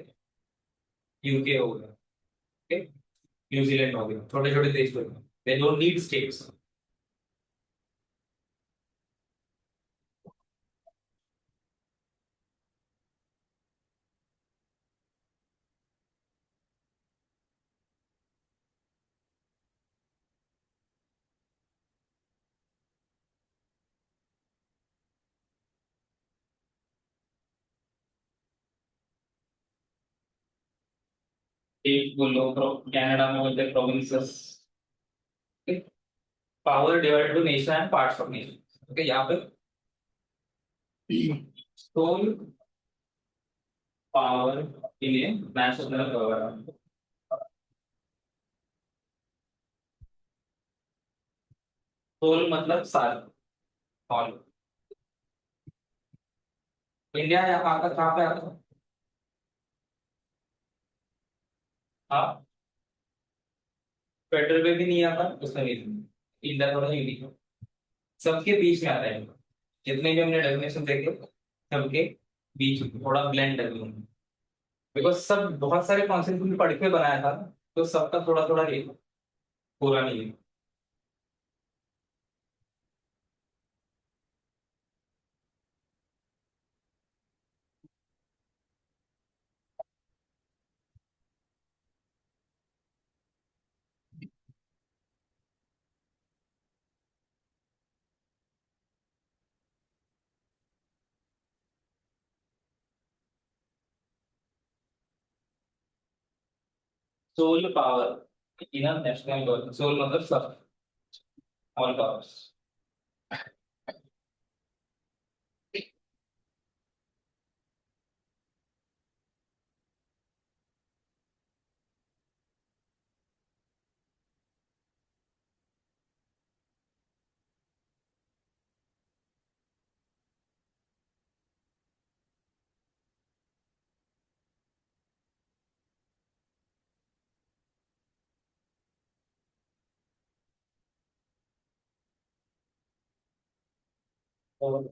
यूके हो गया, okay? न्यूजीलैंड हो गया, छोटे छोटे देश हो गए, they don't need states. State बोलो, कनाडा में बोलते हैं provinces. Power divided to nation and parts of nation. Okay, यहाँ पे sole power in a national government. Sole मतलब साल, ऑल। इंडिया यहाँ आकर कहाँ पे आता? हाँ, फेडरल में भी नहीं आता, उसमें भी नहीं। इंडिया थोड़ा यूनिक है, सबके बीच में आता है। जितने भी हमने डेफिनेशन देखे, सबके बीच में थोड़ा ब्लेंड है, बिकॉज सब बहुत सारे कॉन्सेप्ट पढ़ के बनाया था, तो सबका थोड़ा थोड़ा ये पूरा नहीं है। Sole power in national government, sole मतलब सब, ऑल पावर्स। और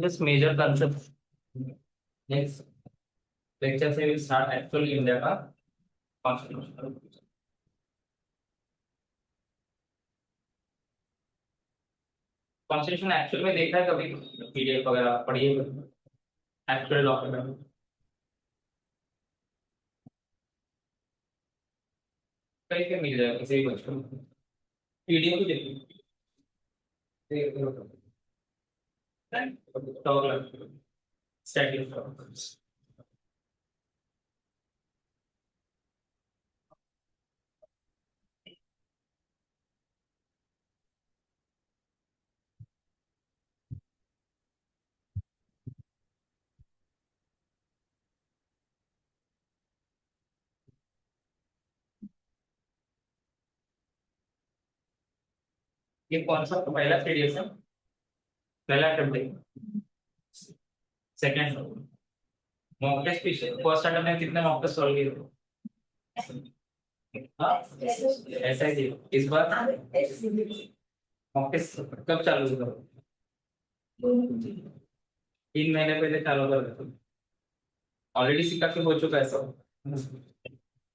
just major concepts. Next lecture से विल स्टार्ट एक्चुअल इंडिया का कॉन्स्टिट्यूशन। कॉन्स्टिट्यूशन एक्चुअल में देखा है कभी? पीडीएफ वगैरह पढ़िए, एक्चुअल डॉक्यूमेंट कहीं पे मिल जाएगा, किसी भी बच्चों को पीडीएफ भी देखिए। स्टैटिक ये कौन सा पहला पीडीएफ है? पहला अटेम्प्ट, सेकंड मॉक टेस्ट पीछे फर्स्ट अटेम्प्ट में कितने मॉक टेस्ट सॉल्व किए? हाँ, ऐसा ही इस बार मॉक टेस्ट कब चालू हुआ? 3 महीने पहले चालू कर, ऑलरेडी सीखा के हो चुका है सब।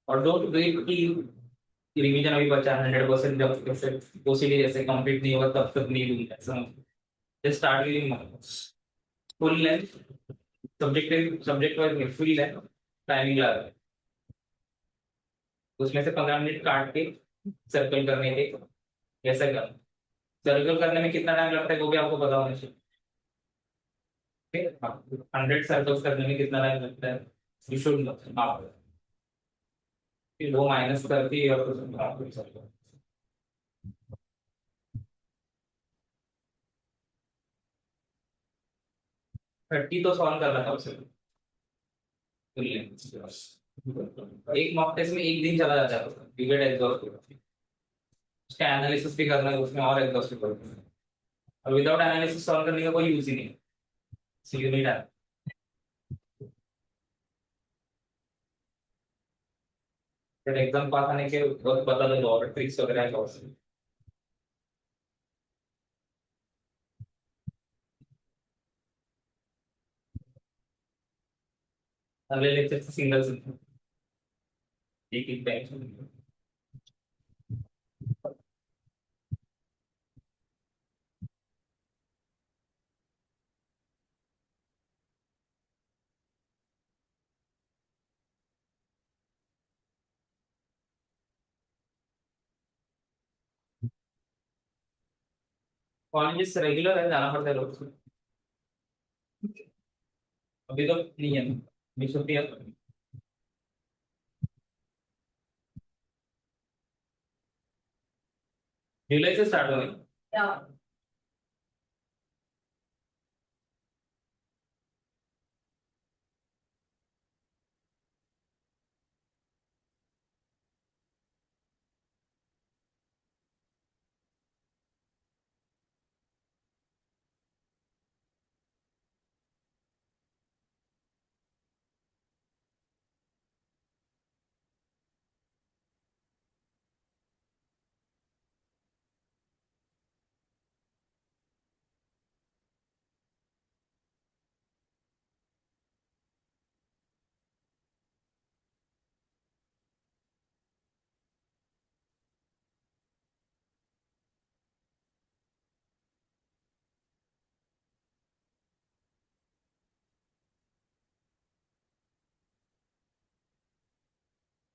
और डोंट वेट कि रिवीजन अभी बचा 100%, जब जैसे ओसीडी जैसे कंप्लीट नहीं होगा तब तक नहीं दूंगा, ऐसा just start reading full length, subject wise full length timing लगा, उसमें से 15 मिनट काट के सर्कल करने के, कैसे कर सर्कल करने में कितना टाइम लगता है वो भी आपको पता होना चाहिए। ठीक है, 100 सर्कल्स करने में कितना टाइम लगता है यू शुड नो। आप फिर वो माइनस करके और 30 तो सॉल्व कर रहा था उसे, एक मॉक टेस्ट में एक दिन चला जाता है उसका, you get exhausted। उसका एनालिसिस भी करना है, उसमें और एग्जॉस्टिव करना है, और विदाउट एनालिसिस सॉल्व करने का कोई यूज ही नहीं। सो यू नीड, फिर एग्जाम पास आने के वक्त पता लगा और ट्रिक्स वगैरह है और अगले लेक्चर से सिंगल सिंगल एक एक टाइम। कॉलेजेस रेगुलर है, जाना पड़ता है रोज। अभी तो नहीं है, अभी छुट्टी है। जुलाई से स्टार्ट होंगे। Yeah.